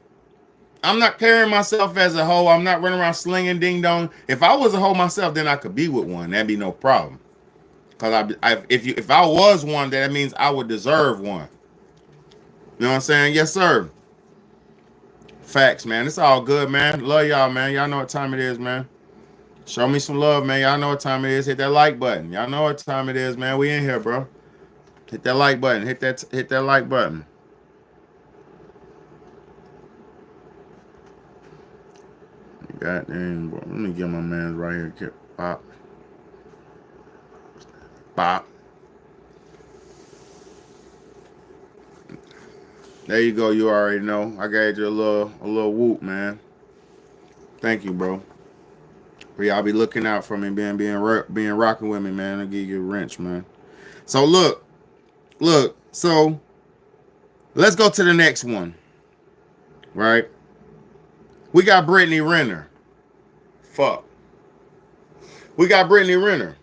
I'm not carrying myself as a hoe. I'm not running around slinging ding dong. If I was a hoe myself, then I could be with one. That'd be no problem. Because if I was one, that means I would deserve one. You know what I'm saying? Yes, sir. Facts, man. It's all good, man. Love y'all, man. Y'all know what time it is, man. Show me some love, man. Y'all know what time it is. Hit that like button. Y'all know what time it is, man. We in here, bro. Hit that like button. Hit that like button. God damn, boy. Let me get my man's right here. Pop. Pop. There you go. You already know. I gave you a little whoop, man. Thank you, bro. For y'all be looking out for me, being rocking with me, man. I'll give you a wrench, man. So look. So let's go to the next one. Right? We got Brittany Renner. Fuck. We got Brittany Renner.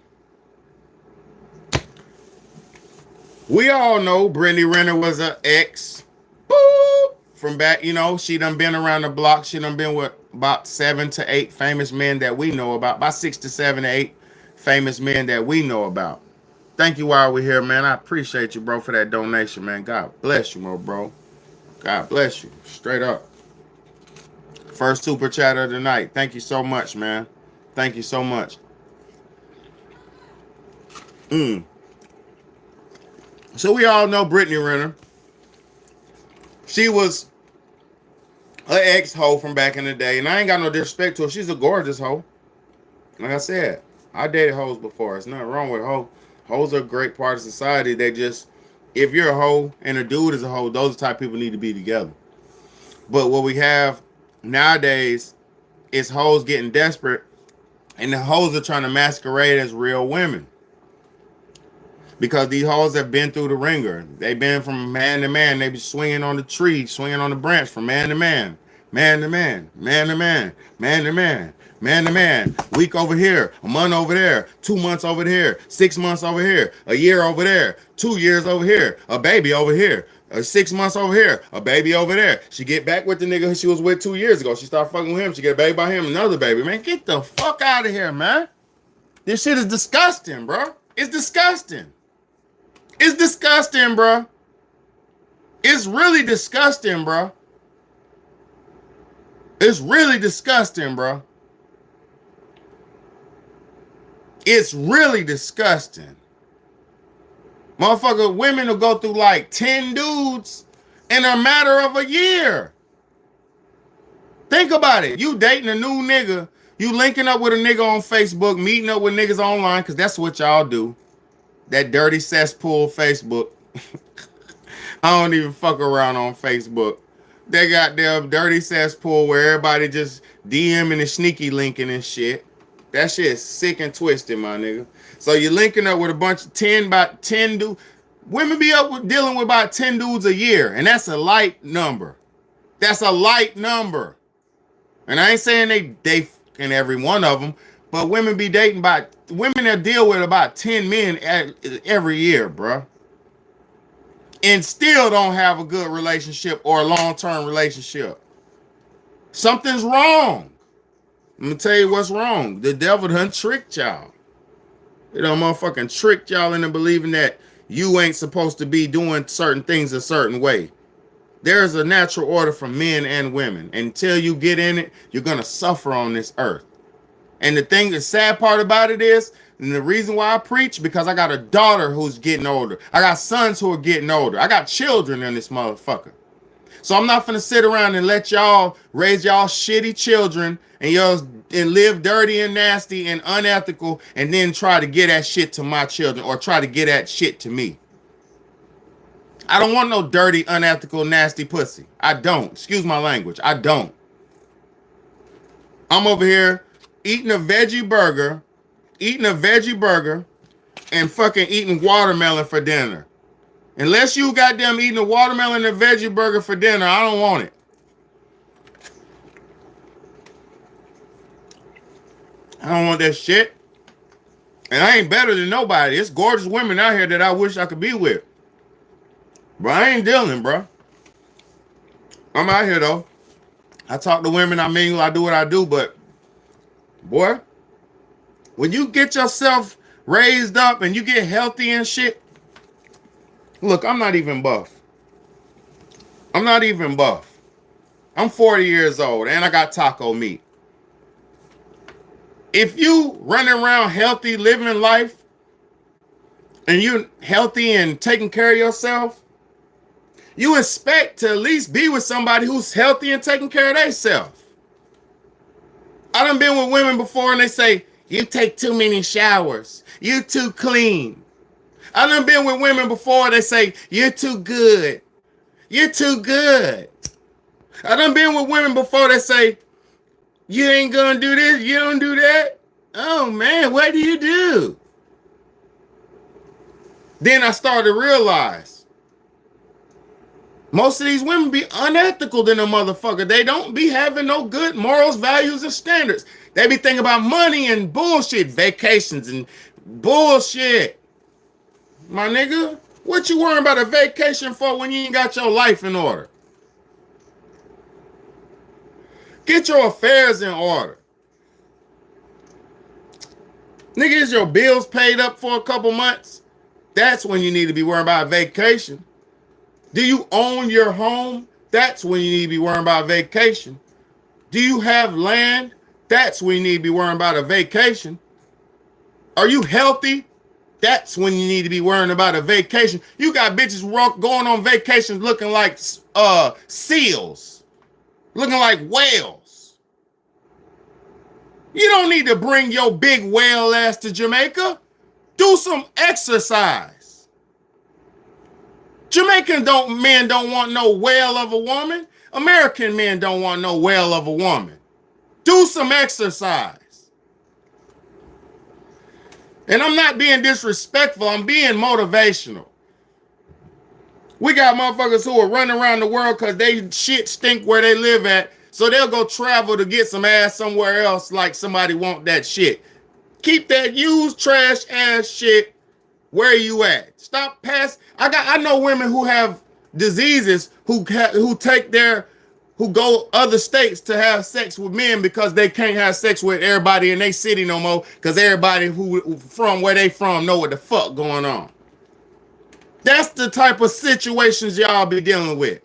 We all know Brittany Renner was an ex. Boop, from back, you know, she done been around the block. She done been with about 7 to 8 famous men that we know about. About 6 to 7 to 8 famous men that we know about. Thank you while we're here, man. I appreciate you, bro, for that donation, man. God bless you, bro. God bless you. Straight up. First super chat of the night. Thank you so much, man. Thank you so much. So we all know Brittany Renner. She was an ex-hoe from back in the day. And I ain't got no disrespect to her. She's a gorgeous hoe. Like I said, I dated hoes before. There's nothing wrong with hoe. Hoes are a great part of society. They just, if you're a hoe and a dude is a hoe, those are the type of people need to be together. But what we have nowadays is hoes getting desperate. And the hoes are trying to masquerade as real women. Because these hoes have been through the ringer. They've been from man to man. They be swinging on the tree, swinging on the branch from man to man. Man to man, man to man, man to man, man to man. Week over here, a month over there, 2 months over here, 6 months over here, a year over there, 2 years over here, a baby over here, 6 months over here, a baby over there. She get back with the nigga who she was with 2 years ago. She start fucking with him. She get a baby by him, another baby. Man, get the fuck out of here, man. This shit is disgusting, bro. It's disgusting. It's disgusting, bro. It's really disgusting, bro. It's really disgusting, bro. It's really disgusting. Motherfucker, women will go through like 10 dudes in a matter of a year. Think about it. You dating a new nigga. You linking up with a nigga on Facebook, meeting up with niggas online, because that's what y'all do. That dirty cesspool Facebook. I don't even fuck around on Facebook. They got their dirty cesspool where everybody just DMing and sneaky linking and shit. That shit is sick and twisted, my nigga. So you're linking up with a bunch of 10 dudes. Women be dealing with about 10 dudes a year, and that's a light number. That's a light number. And I ain't saying they fucking every one of them, but women be dating women that deal with about 10 men every year, bro. And still don't have a good relationship or a long-term relationship. Something's wrong. I'm gonna tell you what's wrong. The devil done tricked y'all. You know, motherfucking tricked y'all into believing that you ain't supposed to be doing certain things a certain way. There's a natural order for men and women. Until you get in it, you're gonna suffer on this earth. And the sad part about it is, and the reason why I preach, because I got a daughter who's getting older. I got sons who are getting older. I got children in this motherfucker. So I'm not finna sit around and let y'all raise y'all shitty children and live dirty and nasty and unethical and then try to get that shit to my children or try to get that shit to me. I don't want no dirty, unethical, nasty pussy. I don't. Excuse my language. I don't. I'm over here eating a veggie burger and fucking eating watermelon for dinner. Unless you goddamn eating a watermelon and a veggie burger for dinner, I don't want it. I don't want that shit. And I ain't better than nobody. It's gorgeous women out here that I wish I could be with. But I ain't dealing, bro. I'm out here, though. I talk to women, I mingle, I do what I do, but boy, when you get yourself raised up and you get healthy and shit, look, I'm not even buff. I'm 40 years old and I got taco meat. If you running around healthy, living life, and you're healthy and taking care of yourself, you expect to at least be with somebody who's healthy and taking care of themselves. I done been with women before and they say, you take too many showers. You too clean. I done been with women before, they say, you're too good. You're too good. I done been with women before that say, you ain't gonna do this, you don't do that. Oh man, what do you do? Then I started to realize most of these women be unethical than a motherfucker. They don't be having no good morals, values, and standards. They be thinking about money and bullshit, vacations and bullshit. My nigga, what you worrying about a vacation for when you ain't got your life in order? Get your affairs in order. Nigga, is your bills paid up for a couple months? That's when you need to be worrying about a vacation. Do you own your home? That's when you need to be worrying about a vacation. Do you have land? That's when you need to be worrying about a vacation. Are you healthy? That's when you need to be worrying about a vacation. You got bitches going on vacations looking like seals, looking like whales. You don't need to bring your big whale ass to Jamaica. Do some exercise. Jamaican men don't want no whale of a woman. American men don't want no whale of a woman. Do some exercise. And I'm not being disrespectful. I'm being motivational. We got motherfuckers who are running around the world because they shit stink where they live at. So they'll go travel to get some ass somewhere else like somebody want that shit. Keep that used trash ass shit where you at. Stop pass. I know women who have diseases who go other states to have sex with men because they can't have sex with everybody in their city no more because everybody who from where they from know what the fuck going on. That's the type of situations y'all be dealing with.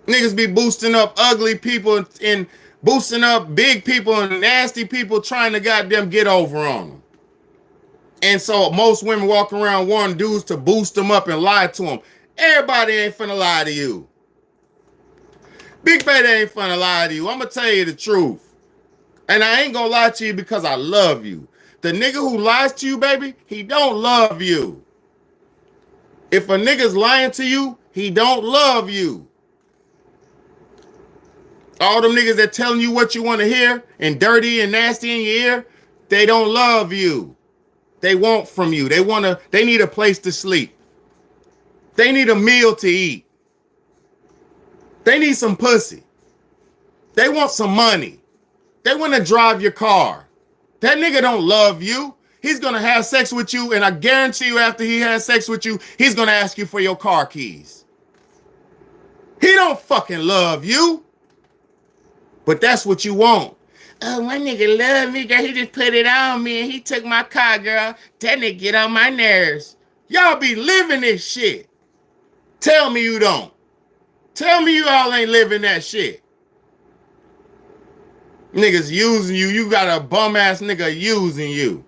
Niggas be boosting up ugly people and boosting up big people and nasty people trying to goddamn get over on them. And so most women walk around wanting dudes to boost them up and lie to them. Everybody ain't finna lie to you. Big BAYDAY ain't finna lie to you. I'm gonna tell you the truth. And I ain't gonna lie to you because I love you. The nigga who lies to you, baby, he don't love you. If a nigga's lying to you, he don't love you. All them niggas that telling you what you want to hear and dirty and nasty in your ear, they don't love you. They want from you. They need a place to sleep. They need a meal to eat. They need some pussy. They want some money. They want to drive your car. That nigga don't love you. He's going to have sex with you, and I guarantee you after he has sex with you, he's going to ask you for your car keys. He don't fucking love you. But that's what you want. Oh, my nigga love me, girl. He just put it on me and he took my car, girl. That nigga get on my nerves. Y'all be living this shit. Tell me you don't. Tell me you all ain't living that shit. Niggas using you. You got a bum ass nigga using you.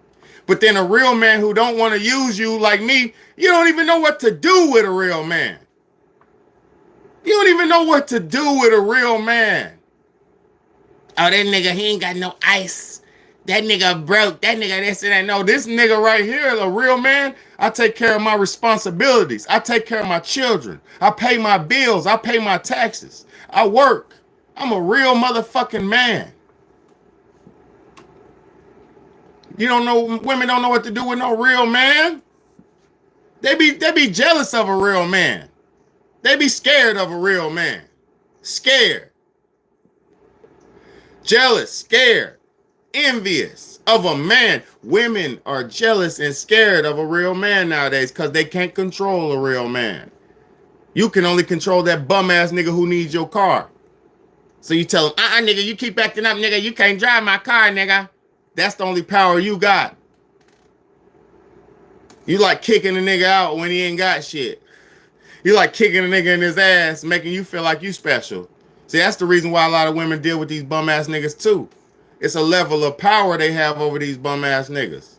But then a real man who don't want to use you like me, you don't even know what to do with a real man. You don't even know what to do with a real man. Oh, that nigga, he ain't got no ice. That nigga broke. That nigga this and that. No, this nigga right here, a real man, I take care of my responsibilities. I take care of my children. I pay my bills. I pay my taxes. I work. I'm a real motherfucking man. You don't know, women don't know what to do with no real man. They be jealous of a real man. They be scared of a real man. Scared. Jealous, scared, envious of a man. Women are jealous and scared of a real man nowadays because they can't control a real man. You can only control that bum ass nigga who needs your car. So you tell him, nigga, you keep acting up, nigga. You can't drive my car, nigga. That's the only power you got. You like kicking a nigga out when he ain't got shit. You like kicking a nigga in his ass, making you feel like you special. See, that's the reason why a lot of women deal with these bum ass niggas too. It's a level of power they have over these bum ass niggas.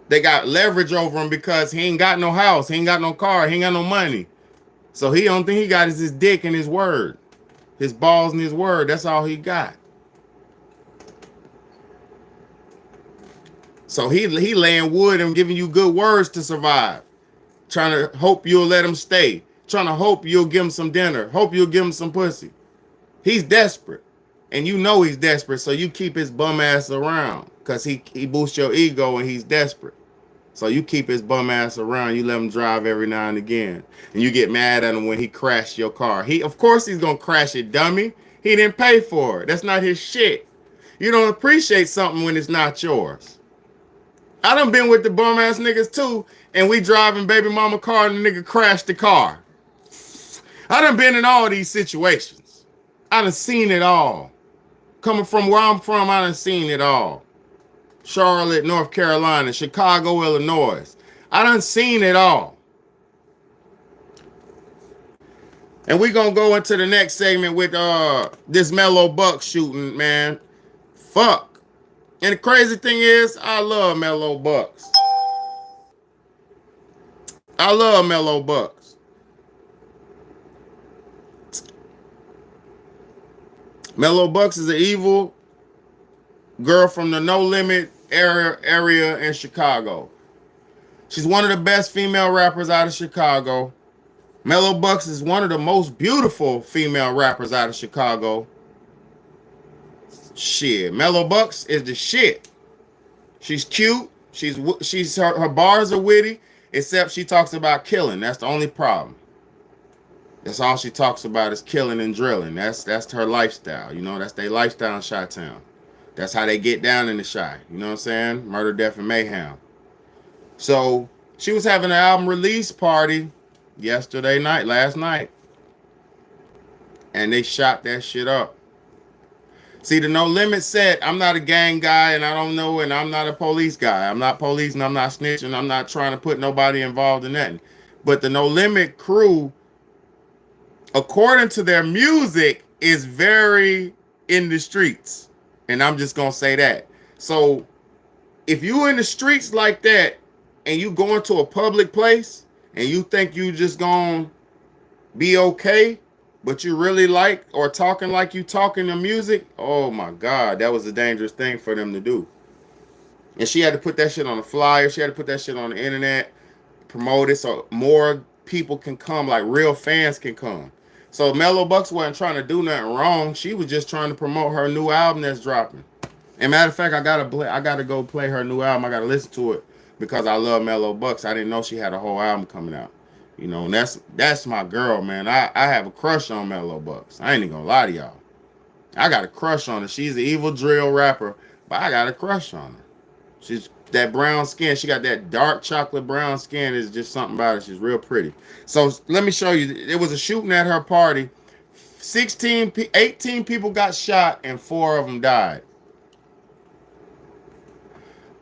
They got leverage over him because he ain't got no house, he ain't got no car, he ain't got no money. So he don't think he got is his dick and his word, his balls and his word. That's all he got. So he laying wood and giving you good words to survive, trying to hope you'll let him stay, trying to hope you'll give him some dinner, hope you'll give him some pussy. He's desperate, and you know he's desperate, so you keep his bum ass around because he boosts your ego and he's desperate. So you keep his bum ass around. You let him drive every now and again, and you get mad at him when he crashed your car. Of course he's gonna crash it, dummy. He didn't pay for it. That's not his shit. You don't appreciate something when it's not yours. I done been with the bum ass niggas too, and we driving baby mama car and the nigga crashed the car. I done been in all these situations. I done seen it all. Coming from where I'm from, I done seen it all. Charlotte, North Carolina, Chicago, Illinois. I done seen it all. And we gonna go into the next segment with this Mellow Buck shooting, man. Fuck. And the crazy thing is, I love Mellow Bucks. I love Mellow Bucks. Mellow Bucks is an evil girl from the No Limit area in Chicago. She's one of the best female rappers out of Chicago. Mellow Bucks is one of the most beautiful female rappers out of Chicago. Shit, Mellow Bucks is the shit. She's cute. Her bars are witty, except she talks about killing. That's the only problem. That's all she talks about is killing and drilling. That's her lifestyle. You know, that's their lifestyle in Chi-Town. That's how they get down in the Chi. You know what I'm saying? Murder, death, and mayhem. So she was having an album release party last night. And they shot that shit up. See, the No Limit said, I'm not a gang guy and I don't know, and I'm not a police guy. I'm not police and I'm not snitching. I'm not trying to put nobody involved in nothing. But the No Limit crew, according to their music, is very in the streets. And I'm just going to say that. So if you in the streets like that and you go into a public place and you think you just going to be okay, but you really like or talking like you talking the music, oh my God, that was a dangerous thing for them to do. And she had to put that shit on a flyer. She had to put that shit on the internet, promote it so more people can come, like real fans can come. So Mellow Bucks wasn't trying to do nothing wrong. She was just trying to promote her new album that's dropping. And matter of fact, I gotta go play her new album. I gotta listen to it because I love Mellow Bucks. I didn't know she had a whole album coming out. You know, and that's my girl, man. I have a crush on Mellow Bucks. I ain't even gonna lie to y'all. I got a crush on her. She's an evil drill rapper, but I got a crush on her. She's that brown skin. She got that dark chocolate brown skin. Is just something about her. She's real pretty. So let me show you. It was a shooting at her party. 18 people got shot and 4 of them died.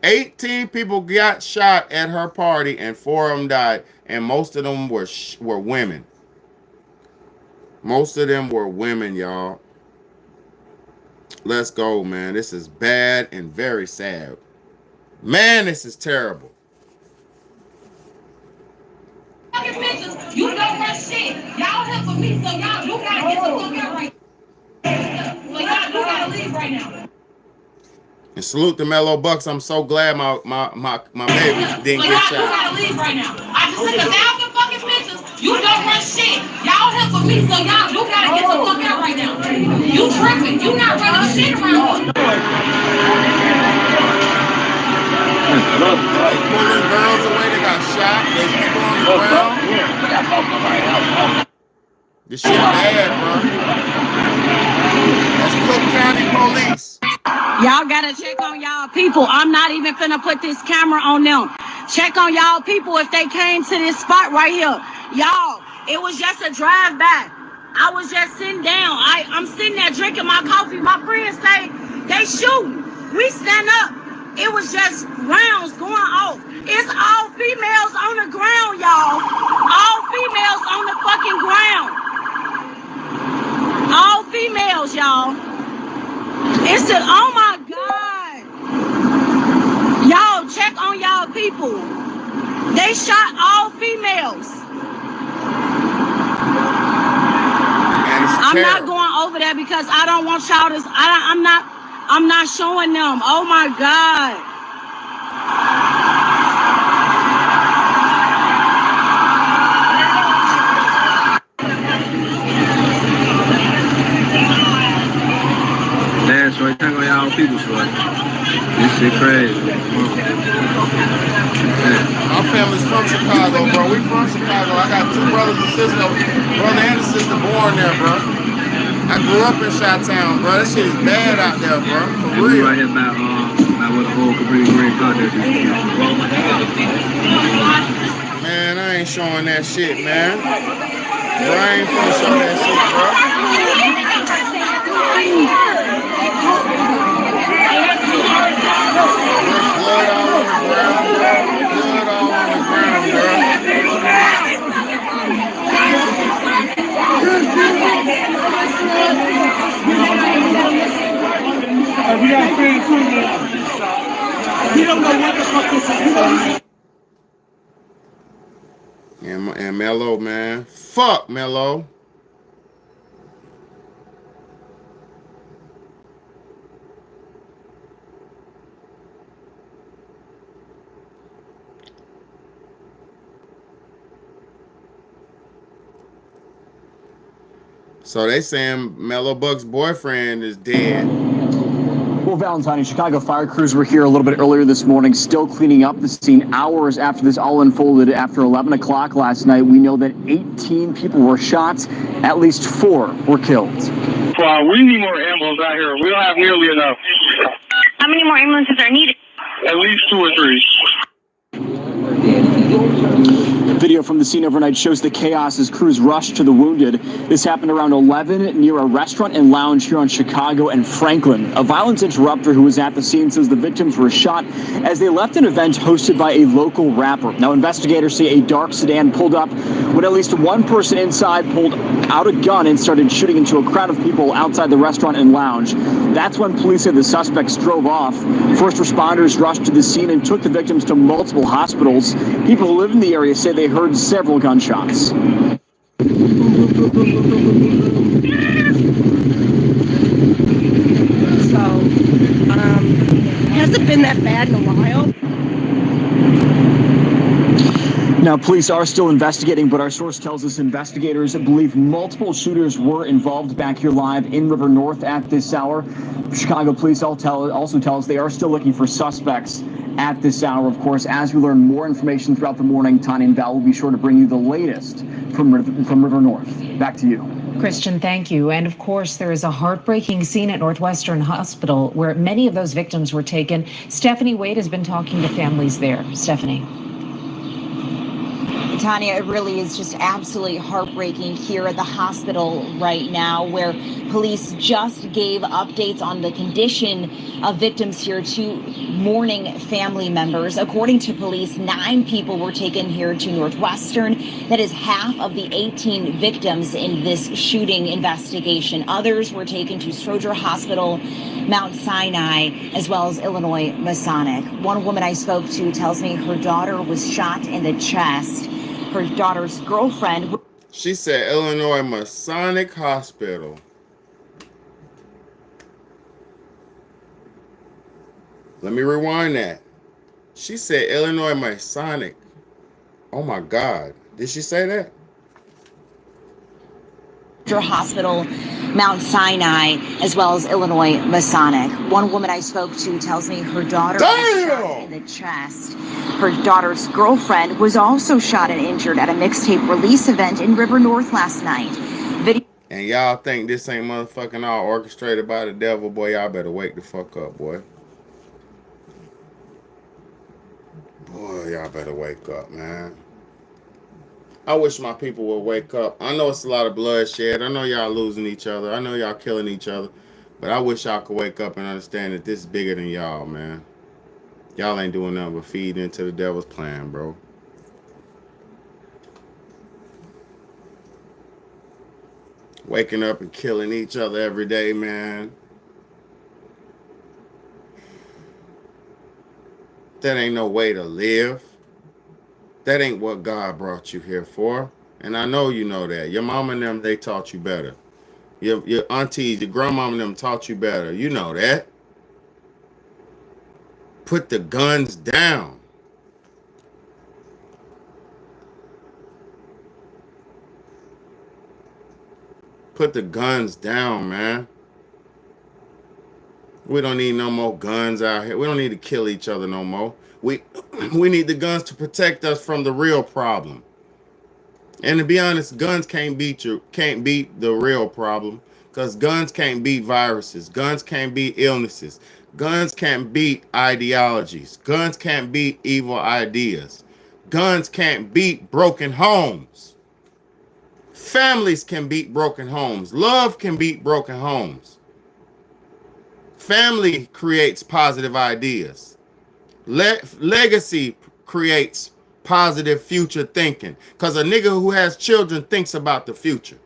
18 people got shot at her party and 4 of them died, and most of them were women. Most of them were women, y'all. Let's go, man. This is bad and very sad. Man, this is terrible. You don't run shit. Y'all helping me, so y'all do gotta get the fuck out right now. So y'all do gotta leave right now. And salute the Mellow Bucks. I'm so glad my baby didn't get shot. So y'all do gotta leave right now. I just took 1,000 fucking pictures. You don't run shit. Y'all helping me, so y'all do gotta get the fuck out right now. You tripping. You not running shit around me. They pulling girls away. They got shot. There's people on the ground. This shit bad, bro. That's Cook County Police. Y'all gotta check on y'all people. I'm not even finna put this camera on them. Check on y'all people if they came to this spot right here. Y'all, it was just a drive-by. I was just sitting down. I'm sitting there drinking my coffee. My friends say they shoot. We stand up. It was just rounds going off. It's all females on the ground, y'all. All females on the fucking ground. All females, y'all. It's a, oh my God. Y'all, check on y'all people. They shot all females. I'm not terrible. going over there because I don't want y'all to. I'm not showing them. Oh my God. Damn, shorty, check on y'all people, shorty. This shit crazy. My family's from Chicago, bro. We from Chicago. I got 2 brothers and sisters. Brother and a sister born there, bro. I grew up in Chi-Town, bro. That shit is bad out there, bro. For And we real. right here by where the whole Cabrini Green Contest is. Man, I ain't showing that shit, man. Bro, I ain't finna show that shit, bro. Blood all on the ground, bro. Blood all on the ground, bro. We don't know what the fuck this is. And Mello, man. Fuck Mello. So they saying Mello Buck's boyfriend is dead. Well, Valentine, Chicago fire crews were here a little bit earlier this morning, still cleaning up the scene hours after this all unfolded. After 11 o'clock last night, we know that 18 people were shot, at least 4 were killed. We need more ambulances out here. We don't have nearly enough. How many more ambulances are needed? At least 2 or 3. Video from the scene overnight shows the chaos as crews rushed to the wounded. This happened around 11 near a restaurant and lounge here on Chicago and Franklin. A violence interrupter who was at the scene says the victims were shot as they left an event hosted by a local rapper. Now, investigators say a dark sedan pulled up when at least one person inside pulled out a gun and started shooting into a crowd of people outside the restaurant and lounge. That's when police said the suspects drove off. First responders rushed to the scene and took the victims to multiple hospitals. People who live in the area say they heard several gunshots. So, hasn't been that bad in a while. Now, police are still investigating, but our source tells us investigators believe multiple shooters were involved. Back here live in River North at this hour. Chicago police also tell us they are still looking for suspects at this hour. Of course, as we learn more information throughout the morning, Tanya and Val will be sure to bring you the latest from River North. Back to you. Christian, thank you. And of course, there is a heartbreaking scene at Northwestern Hospital where many of those victims were taken. Stephanie Wade has been talking to families there. Stephanie. Tanya, it really is just absolutely heartbreaking here at the hospital right now, where police just gave updates on the condition of victims here to mourning family members. According to police, 9 people were taken here to Northwestern. That is half of the 18 victims in this shooting investigation. Others were taken to Stroger Hospital, Mount Sinai, as well as Illinois Masonic. One woman I spoke to tells me her daughter was shot in the chest. Her daughter's girlfriend. She said Illinois Masonic Hospital. Let me rewind that. She said Illinois Masonic. Oh my God. Did she say that? Hospital, Mount Sinai, as well as Illinois Masonic. One woman I spoke to tells me her daughter was shot in the chest. Her daughter's girlfriend was also shot and injured at a mixtape release event in River North last night. And y'all think this ain't motherfucking all orchestrated by the devil? Boy, y'all better wake the fuck up, boy. Boy, y'all better wake up, man. I wish my people would wake up. I know it's a lot of bloodshed. I know y'all losing each other. I know y'all killing each other. But I wish y'all could wake up and understand that this is bigger than y'all, man. Y'all ain't doing nothing but feed into the devil's plan, bro. Waking up and killing each other every day, man. That ain't no way to live. That ain't what God brought you here for. And I know you know that. Your mama and them, they taught you better. Your aunties, your grandmama and them taught you better. You know that. Put the guns down. Put the guns down, man. We don't need no more guns out here. We don't need to kill each other no more. We need the guns to protect us from the real problem. And to be honest, guns can't beat the real problem, because guns can't beat viruses. Guns can't beat illnesses. Guns can't beat ideologies. Guns can't beat evil ideas. Guns can't beat broken homes. Families can beat broken homes. Love can beat broken homes. Family creates positive ideas. Legacy creates positive future thinking, because a nigga who has children thinks about the future.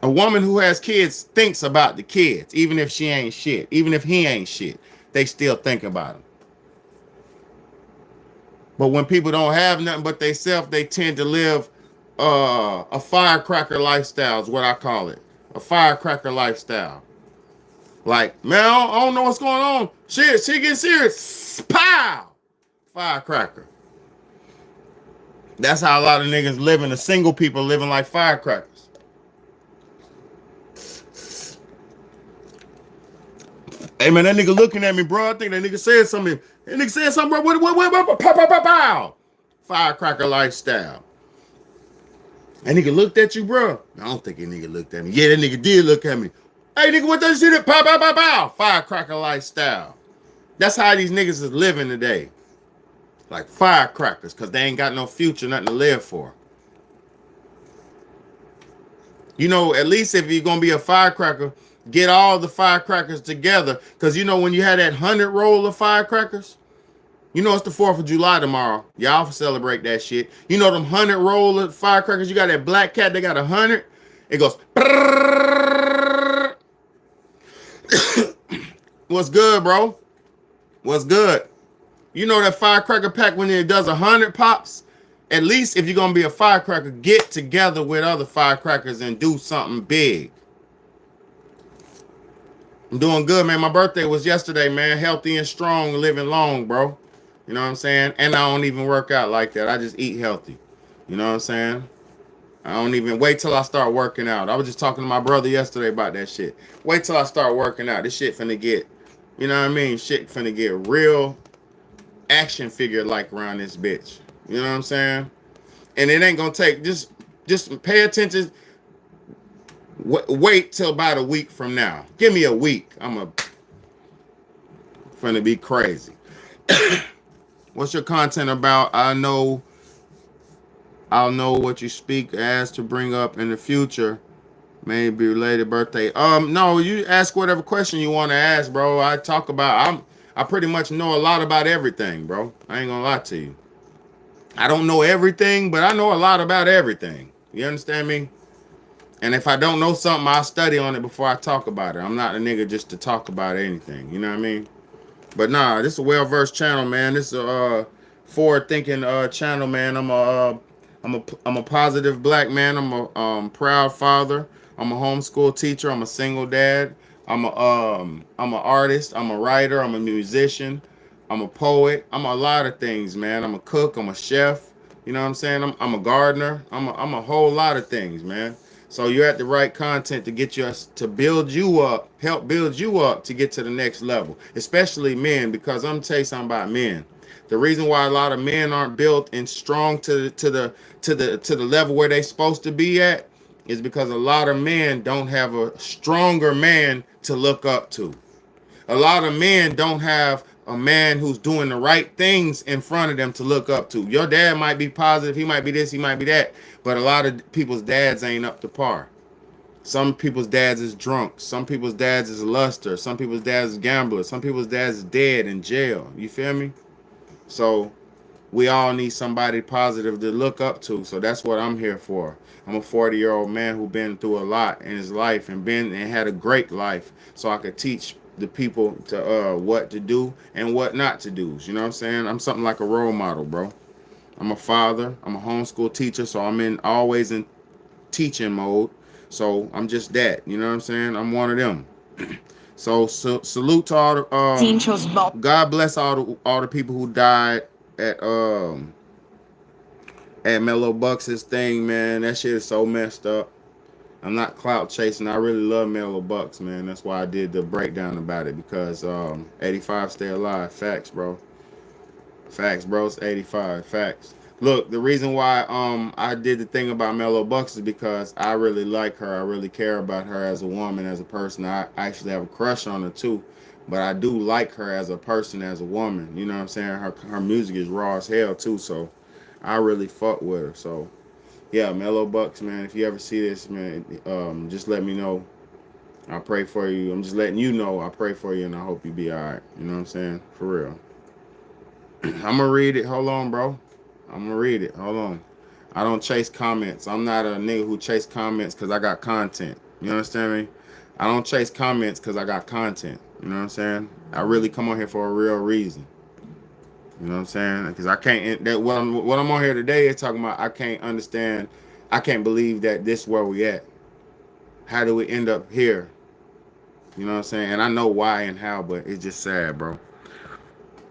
A woman who has kids thinks about the kids, even if she ain't shit, even if he ain't shit, they still think about him. But when people don't have nothing but they self, they tend to live a firecracker lifestyle is what I call it. A firecracker lifestyle. Like, man, I don't know what's going on. Shit getting serious. Pow! Firecracker. That's how a lot of niggas living. The single people living like firecrackers. Hey, man, that nigga looking at me, bro. I think that nigga said something. That nigga said something, bro. What? Pow. Firecracker lifestyle. That nigga looked at you, bro. I don't think that nigga looked at me. Yeah, that nigga did look at me. Hey, nigga, what that shit? Pow. Firecracker lifestyle. That's how these niggas is living today. Like firecrackers, because they ain't got no future, nothing to live for. You know, at least if you're going to be a firecracker, get all the firecrackers together. Because, you know, when you had that 100 roll of firecrackers, you know it's the 4th of July tomorrow. Y'all celebrate that shit. You know them 100 roll of firecrackers, you got that black cat, they got 100. It goes... What's good, bro? What's good? You know that firecracker pack, when it does 100 pops, at least if you're going to be a firecracker, get together with other firecrackers and do something big. I'm doing good, man. My birthday was yesterday, man. Healthy and strong, living long, bro. You know what I'm saying? And I don't even work out like that. I just eat healthy. You know what I'm saying? I don't even wait till I start working out. I was just talking to my brother yesterday about that shit. Wait till I start working out. This shit finna get, you know what I mean? Shit finna get real action figure like around this bitch. You know what I'm saying? And it ain't gonna take, just pay attention. Wait till about a week from now. Give me a week. Finna be crazy. What's your content about? I'll know what you speak as to bring up in the future. Maybe related birthday. No, you ask whatever question you want to ask, bro. I pretty much know a lot about everything, bro. I ain't gonna lie to you. I don't know everything, but I know a lot about everything. You understand me? And if I don't know something, I'll study on it before I talk about it. I'm not a nigga just to talk about anything. You know what I mean? But nah, this is a well-versed channel, man. This is a forward-thinking channel, man. I'm a positive black man. I'm a proud father. I'm a homeschool teacher. I'm a single dad. I'm an artist. I'm a writer. I'm a musician. I'm a poet. I'm a lot of things, man. I'm a cook. I'm a chef. You know what I'm saying? I'm a gardener. I'm a whole lot of things, man. So you're at the right content to get you to build you up, help build you up to get to the next level, especially men, because I'm gonna tell you something about men. The reason why a lot of men aren't built and strong to the level where they're supposed to be at is because a lot of men don't have a stronger man to look up to. A lot of men don't have a man who's doing the right things in front of them to look up to. Your dad might be positive, he might be this, he might be that, but a lot of people's dads ain't up to par. Some people's dads is drunk. Some people's dads is luster. Some people's dads is gamblers. Some people's dads is dead in jail. You feel me? So we all need somebody positive to look up to. So that's what I'm here for. I'm a 40-year-old man who been through a lot in his life and had a great life, so I could teach the people to what to do and what not to do. You know what I'm saying? I'm something like a role model, bro. I'm a father. I'm a homeschool teacher, so I'm always in teaching mode. So I'm just that. You know what I'm saying? I'm one of them. So salute to all the God bless all the people who died at Mellow Bucks' thing, man. That shit is so messed up. I'm not clout chasing. I really love Mellow Bucks, man. That's why I did the breakdown about it, because 85 stay alive. Facts, bro. Facts, bro. It's 85. Facts. Look, the reason why I did the thing about Mellow Bucks is because I really like her. I really care about her as a woman, as a person. I actually have a crush on her too. But I do like her as a person, as a woman. You know what I'm saying? Her music is raw as hell too. So I really fuck with her. So yeah, Mellow Bucks, man. If you ever see this, man, just let me know. I pray for you. I'm just letting you know I pray for you, and I hope you be all right. You know what I'm saying? For real. I'm gonna read it. Hold on, bro. I'm gonna read it. Hold on. I don't chase comments. I'm not a nigga who chase comments because I got content. You understand me? I don't chase comments because I got content. You know what I'm saying? I really come on here for a real reason. You know what I'm saying? Because I can't. That what I'm on here today is talking about. I can't understand. I can't believe that this is where we at. How do we end up here? You know what I'm saying? And I know why and how, but it's just sad, bro.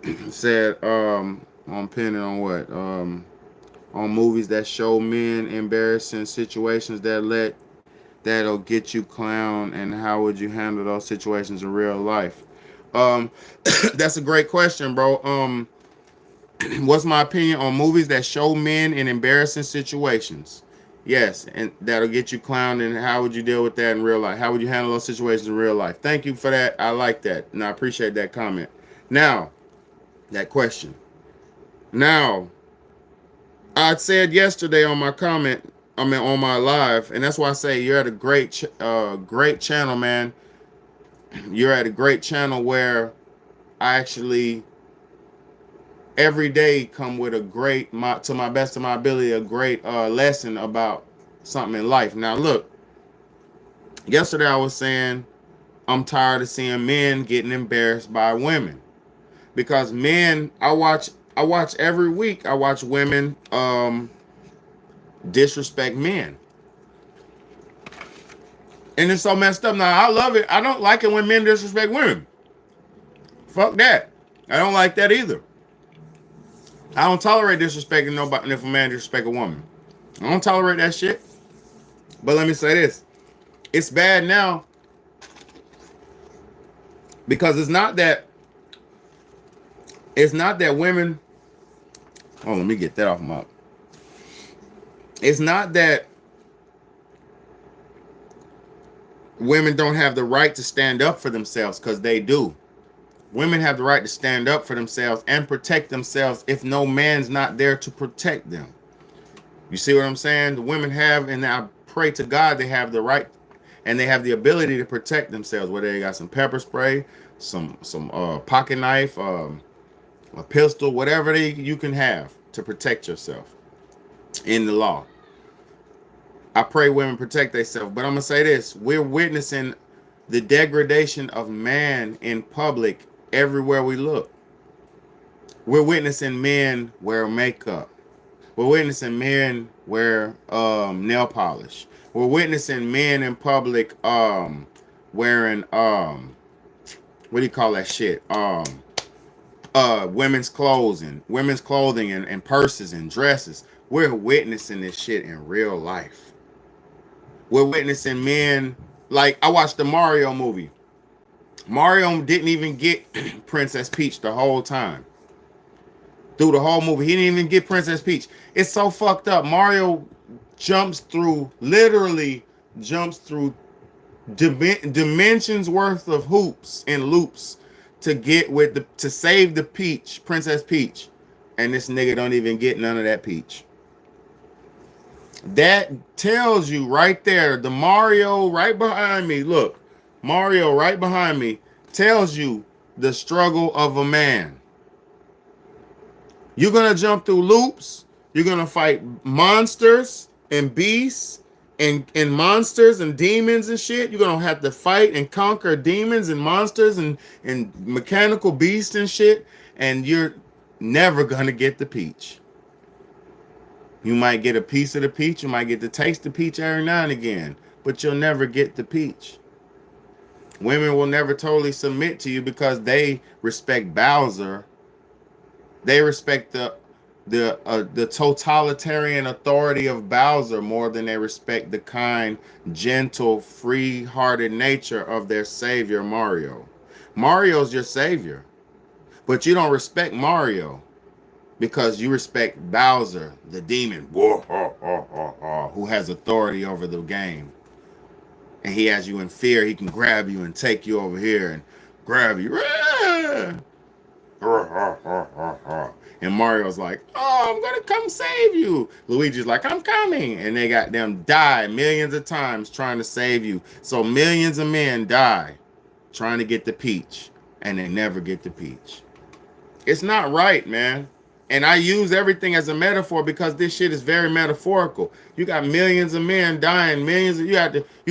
It said on pinning on what? On movies that show men embarrassing situations that'll get you clown, and how would you handle those situations in real life? That's a great question, bro. What's my opinion on movies that show men in embarrassing situations? Yes, and that'll get you clowned, and how would you deal with that in real life? How would you handle those situations in real life? Thank you for that. I like that, and I appreciate that comment. Now, that question. Now, I said yesterday on my comment, on my live, and that's why I say you're at a great channel, man. You're at a great channel where I actually every day come with a great, to my best of my ability, a great lesson about something in life. Now, look, yesterday I was saying I'm tired of seeing men getting embarrassed by women, because men, I watch every week. I watch women disrespect men. And it's so messed up. Now, I love it. I don't like it when men disrespect women. Fuck that. I don't like that either. I don't tolerate disrespecting nobody if a man disrespect a woman. I don't tolerate that shit. But let me say this. It's bad now because it's not that women... Oh, let me get that off my... It's not that women don't have the right to stand up for themselves, because they do. Women have the right to stand up for themselves and protect themselves if no man's not there to protect them. You see what I'm saying? The women have, and I pray to God they have the right and they have the ability to protect themselves, whether they got some pepper spray, some pocket knife, a pistol, whatever you can have to protect yourself in the law. I pray women protect themselves. But I'm going to say this. We're witnessing the degradation of man in public everywhere we look. We're witnessing men wear makeup. We're witnessing men wear nail polish. We're witnessing men in public wearing what do you call that shit? Women's clothing and purses and dresses. We're witnessing this shit in real life. We're witnessing men, like, I watched the Mario movie. Mario didn't even get Princess Peach the whole time. Through the whole movie, he didn't even get Princess Peach. It's so fucked up. Mario literally jumps through dimensions worth of hoops and loops to get to save the Peach, Princess Peach. And this nigga don't even get none of that peach. That tells you right there, the Mario right behind me, look, Mario right behind me tells you the struggle of a man. You're going to jump through loops. You're going to fight monsters and beasts and monsters and demons and shit. You're going to have to fight and conquer demons and monsters and mechanical beasts and shit. And you're never going to get the peach. You might get a piece of the peach. You might get to taste the peach every now and again. but you'll never get the peach. Women will never totally submit to you because they respect Bowser. They respect the totalitarian authority of Bowser more than they respect the kind, gentle, free-hearted nature of their savior, Mario. Mario's your savior, but you don't respect Mario because you respect Bowser, the demon, who has authority over the game. And he has you in fear. He can grab you and take you over here and grab you. And Mario's like, oh, I'm going to come save you. Luigi's like, I'm coming. And they got them die millions of times trying to save you. So millions of men die trying to get the peach. And they never get the peach. It's not right, man. And I use everything as a metaphor because this shit is very metaphorical. You got millions of men dying, you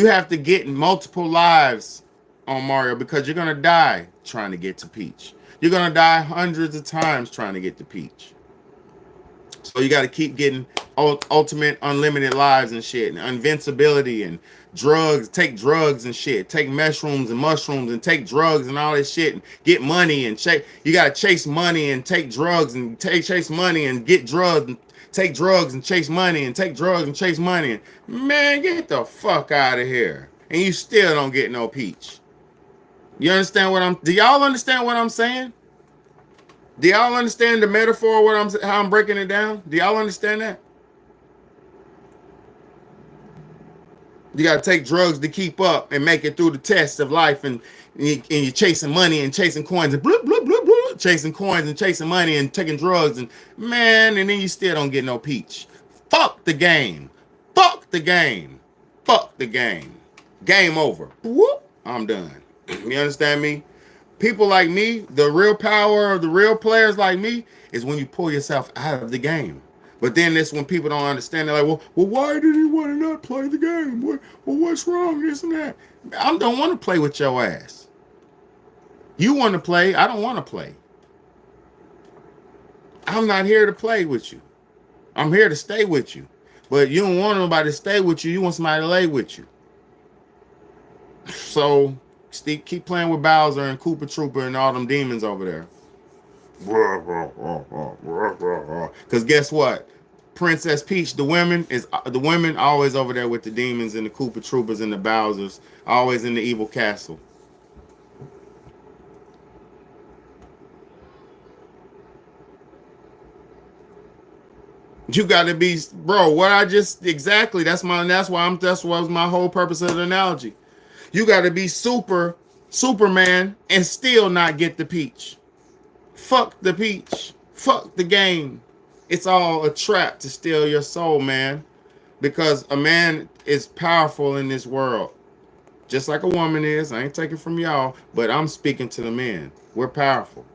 have to get multiple lives on Mario because you're gonna die trying to get to Peach. You're gonna die hundreds of times trying to get to Peach. So you got to keep getting ultimate unlimited lives and shit, and invincibility and drugs. Take drugs and shit. Take mushrooms and take drugs and all this shit and get money and chase. You got to chase money and take drugs and chase money and get drugs and take drugs and chase money and take drugs and chase money. And man, get the fuck out of here. And you still don't get no peach. You understand do y'all understand what I'm saying? Do y'all understand the metaphor of how I'm breaking it down? Do y'all understand that? You got to take drugs to keep up and make it through the test of life, and you're chasing money and chasing coins and bloop, bloop, bloop, bloop, chasing coins and chasing money and taking drugs, and man, and then you still don't get no peach. Fuck the game. Fuck the game. Fuck the game. Game over. Whoop, I'm done. You understand me? People like me, the real power of the real players like me is when you pull yourself out of the game. But then this when people don't understand. They're like, well, why did he want to not play the game? Well, what's wrong? This and that. I don't want to play with your ass. You want to play. I don't want to play. I'm not here to play with you. I'm here to stay with you. But you don't want nobody to stay with you. You want somebody to lay with you. So keep playing with Bowser and Koopa Troopa and all them demons over there. Because guess what? Princess Peach, the women always over there with the demons and the Koopa Troopas and the Bowsers, always in the evil castle. You got to be, bro. What I just exactly. That's was my whole purpose of the analogy. You got to be Superman and still not get the peach. Fuck the peach. Fuck the game. It's all a trap to steal your soul, man. Because a man is powerful in this world. Just like a woman is. I ain't taking from y'all, but I'm speaking to the men. We're powerful.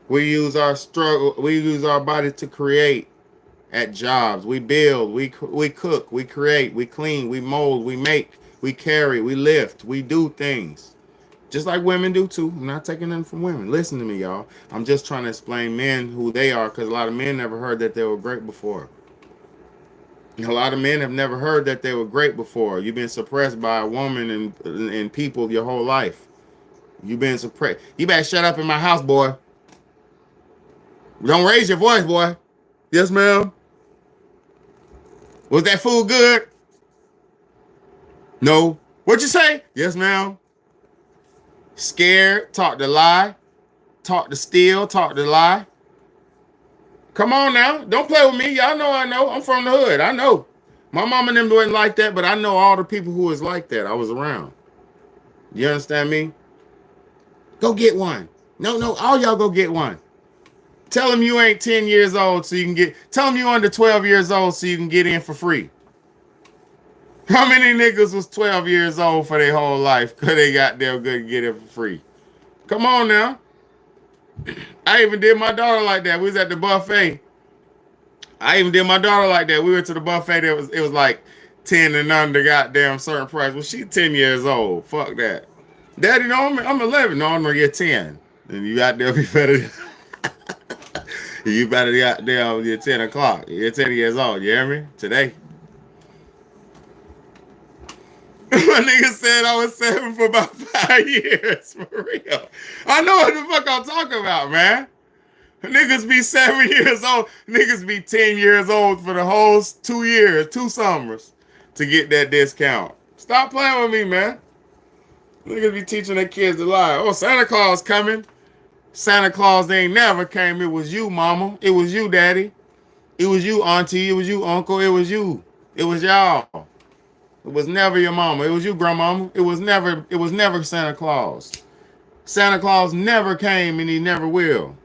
We use our struggle. We use our body to create at jobs. We build. We cook. We create. We clean. We mold. We make. We carry. We lift. We do things. Just like women do too. I'm not taking nothing from women. Listen to me, y'all. I'm just trying to explain men who they are, because a lot of men never heard that they were great before. A lot of men have never heard that they were great before. You've been suppressed by a woman and people your whole life. You've been suppressed. You better shut up in my house, boy. Don't raise your voice, boy. Yes, ma'am. Was that food good? No. What'd you say? Yes, ma'am. Scared, talk to lie, talk to steal, talk to lie. Come on now. Don't play with me. Y'all know I know. I'm from the hood. I know. My mom and them wasn't like that, but I know all the people who was like that. I was around. You understand me? Go get one. No, all y'all go get one. Tell them you ain't 10 years old so you can get, tell them you under 12 years old so you can get in for free. How many niggas was 12 years old for their whole life because they got there good to get it for free? Come on now. I even did my daughter like that. We was at the buffet. I even did my daughter like that. We went to the buffet. It was like 10 and under goddamn certain price. Well, she 10 years old. Fuck that. Daddy, no, I'm 11. No, I'm gonna get 10. And you out there be better. You better get there. You're 10 o'clock. You're 10 years old. You hear me? Today. My nigga said I was 7 for about 5 years. For real. I know what the fuck I'm talking about, man. Niggas be 7 years old. Niggas be 10 years old for the whole 2 years, 2 summers to get that discount. Stop playing with me, man. Niggas be teaching their kids to lie. Oh, Santa Claus coming. Santa Claus ain't never came. It was you, mama. It was you, daddy. It was you, auntie. It was you, uncle. It was you. It was y'all. It was never your mama. It was you, grandmama. It was never Santa Claus. Santa Claus never came and he never will.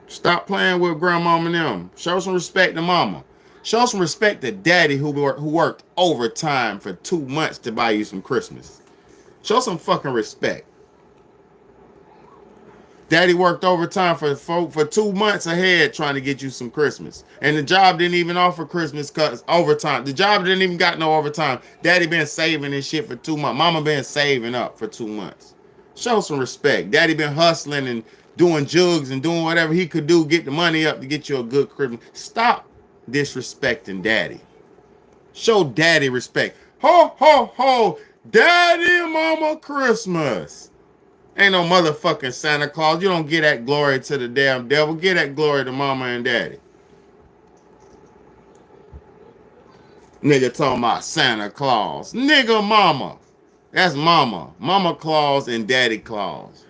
Stop playing with grandmama and them. Show some respect to mama. Show some respect to daddy who worked overtime for 2 months to buy you some Christmas. Show some fucking respect. Daddy worked overtime for 2 months ahead trying to get you some Christmas. And the job didn't even offer Christmas cause overtime. The job didn't even got no overtime. Daddy been saving this shit for 2 months. Mama been saving up for 2 months. Show some respect. Daddy been hustling and doing jugs and doing whatever he could do, get the money up to get you a good Christmas. Stop disrespecting daddy. Show daddy respect. Ho, ho, ho. Daddy and mama Christmas. Ain't no motherfucking Santa Claus. You don't get that glory to the damn devil. Get that glory to mama and daddy. Nigga talking about Santa Claus. Nigga mama. That's mama. Mama Claus and daddy Claus.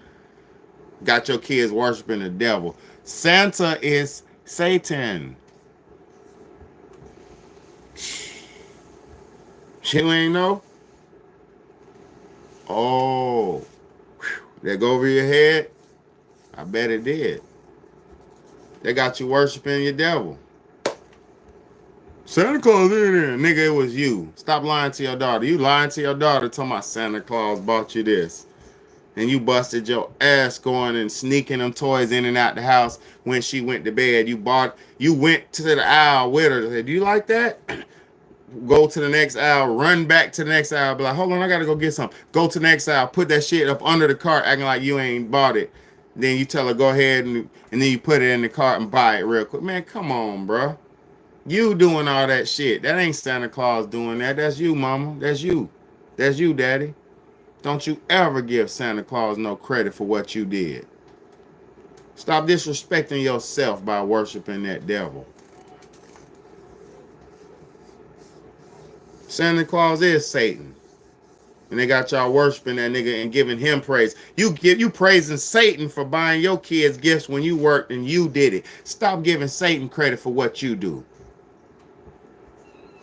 Got your kids worshiping the devil. Santa is Satan. You ain't know? Oh. That go over your head? I bet it did. They got you worshiping your devil. Santa Claus in there. Nigga, it was you. Stop lying to your daughter. You lying to your daughter talking about Santa Claus bought you this. And you busted your ass going and sneaking them toys in and out the house when she went to bed. You went to the aisle with her. Said, do you like that? Go to the next aisle, run back to the next aisle, be like, hold on, I gotta go get some. Go to the next aisle, put that shit up under the cart, acting like you ain't bought it. Then you tell her, go ahead, and then you put it in the cart and buy it real quick. Man, come on, bro. You doing all that shit. That ain't Santa Claus doing that. That's you, mama. That's you. That's you, daddy. Don't you ever give Santa Claus no credit for what you did. Stop disrespecting yourself by worshiping that devil. Santa Claus is Satan. And they got y'all worshiping that nigga and giving him praise. You praising Satan for buying your kids gifts when you worked and you did it. Stop giving Satan credit for what you do.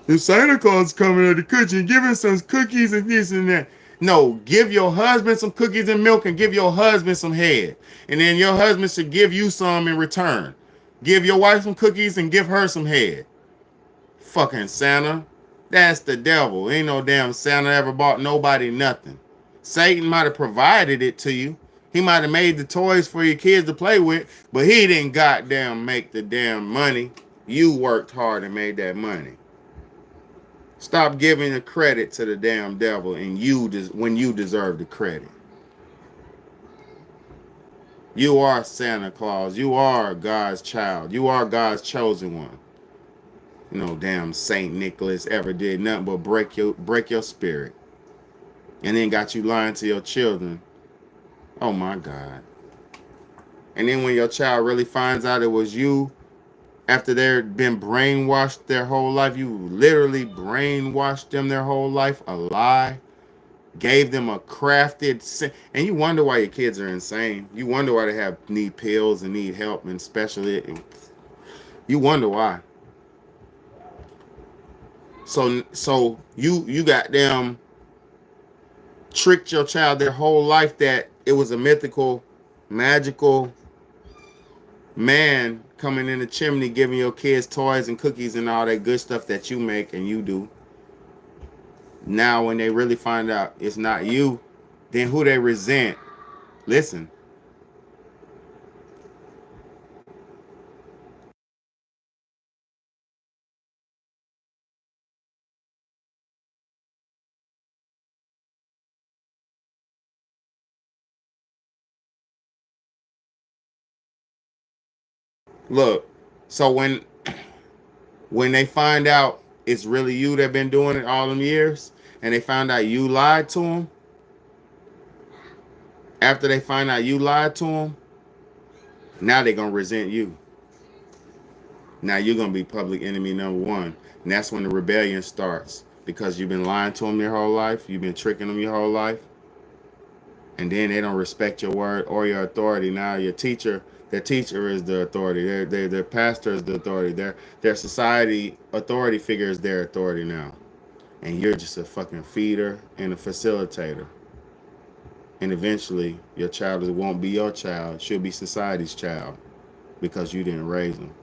If Santa Claus coming out of the kitchen, giving some cookies and this and that. No, give your husband some cookies and milk and give your husband some head. And then your husband should give you some in return. Give your wife some cookies and give her some head. Fucking Santa. That's the devil. Ain't no damn Santa ever bought nobody nothing. Satan might have provided it to you. He might have made the toys for your kids to play with, but he didn't goddamn make the damn money. You worked hard and made that money. Stop giving the credit to the damn devil and when you deserve the credit. You are Santa Claus. You are God's child. You are God's chosen one. You know, damn Saint Nicholas ever did nothing but break your spirit. And then got you lying to your children. Oh my God. And then when your child really finds out it was you, after they've been brainwashed their whole life, you literally brainwashed them their whole life, a lie, gave them a crafted, and you wonder why your kids are insane. You wonder why they need pills and need help and special. You wonder why. So you got them tricked your child their whole life that it was a mythical, magical man coming in the chimney giving your kids toys and cookies and all that good stuff that you make and you do. Now when they really find out it's not you, then who they resent. Listen. Look, so when they find out it's really you that been doing it all them years, and they found out you lied to them, after they find out you lied to them, now they're going to resent you. Now you're going to be public enemy number one. And that's when the rebellion starts, because you've been lying to them your whole life. You've been tricking them your whole life. And then they don't respect your word or your authority. Now your teacher, their teacher is the authority. Their pastor is the authority. Their society authority figure is their authority now. And you're just a fucking feeder and a facilitator. And eventually your child won't be your child. She'll be society's child, because you didn't raise them.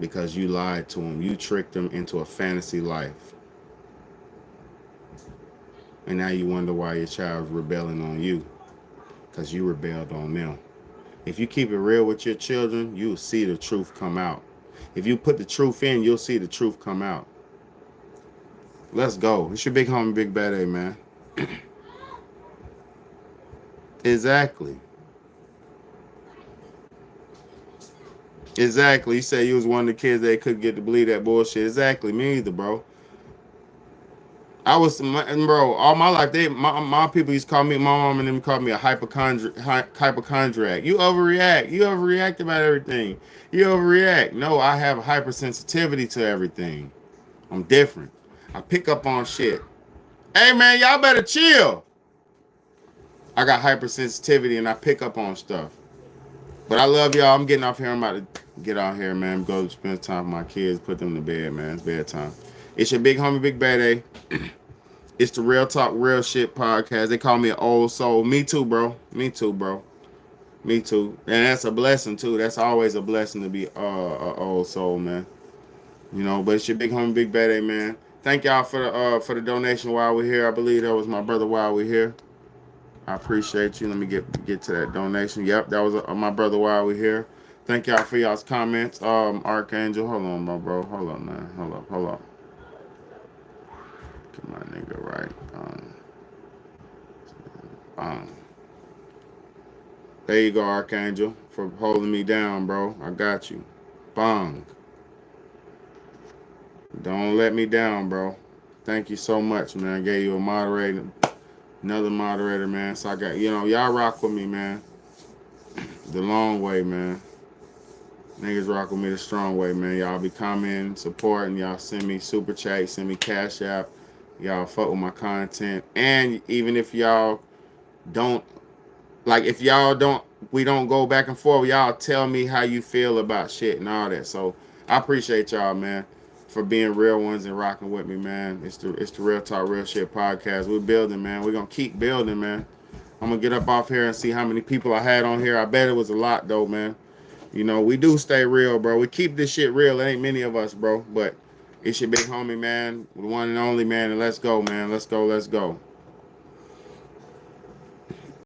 Because you lied to them. You tricked them into a fantasy life. And now you wonder why your child's rebelling on you, because you rebelled on them. If you keep it real with your children, you'll see the truth come out. If you put the truth in, you'll see the truth come out. Let's go. It's your big homie, Big BAYDAY, man. Exactly. Exactly. You say you was one of the kids that couldn't get to believe that bullshit. Exactly. Me either, bro. I was, bro, all my life, my people used to call me, my mom and them called me a hypochondriac. You overreact. You overreact about everything. You overreact. No, I have a hypersensitivity to everything. I'm different. I pick up on shit. Hey, man, y'all better chill. I got hypersensitivity and I pick up on stuff. But I love y'all. I'm getting off here. I'm about to get out here, man. Go spend time with my kids. Put them to bed, man. It's bedtime. It's your big homie, Big BAYDAY. It's the Real Talk, Real Shit podcast. They call me an old soul. Me too, bro. Me too, bro. Me too. And that's a blessing, too. That's always a blessing to be an old soul, man. You know, but it's your big homie, Big BAYDAY, man. Thank y'all for the donation while we're here. I believe that was my brother while we're here. I appreciate you. Let me get to that donation. Yep, that was my brother while we're here. Thank y'all for y'all's comments. Archangel, hold on, my bro. Hold on, man. Hold up. Get my nigga right. There you go, Archangel, for holding me down, bro. I got you. Bong. Don't let me down, bro. Thank you so much, man. I gave you a moderator, another moderator, man. So I got, y'all rock with me, man. The long way, man. Niggas rock with me the strong way, man. Y'all be commenting, supporting. Y'all send me super chat, send me cash app. Y'all fuck with my content. And even if y'all don't, we don't go back and forth, y'all tell me how you feel about shit and all that. So I appreciate y'all, man, for being real ones and rocking with me, man. It's the Real Talk, Real Shit podcast. We're building, man. We're going to keep building, man. I'm going to get up off here and see how many people I had on here. I bet it was a lot, though, man. We do stay real, bro. We keep this shit real. It ain't many of us, bro. But it's your big homie, man. The one and only, man. And let's go, man. Let's go.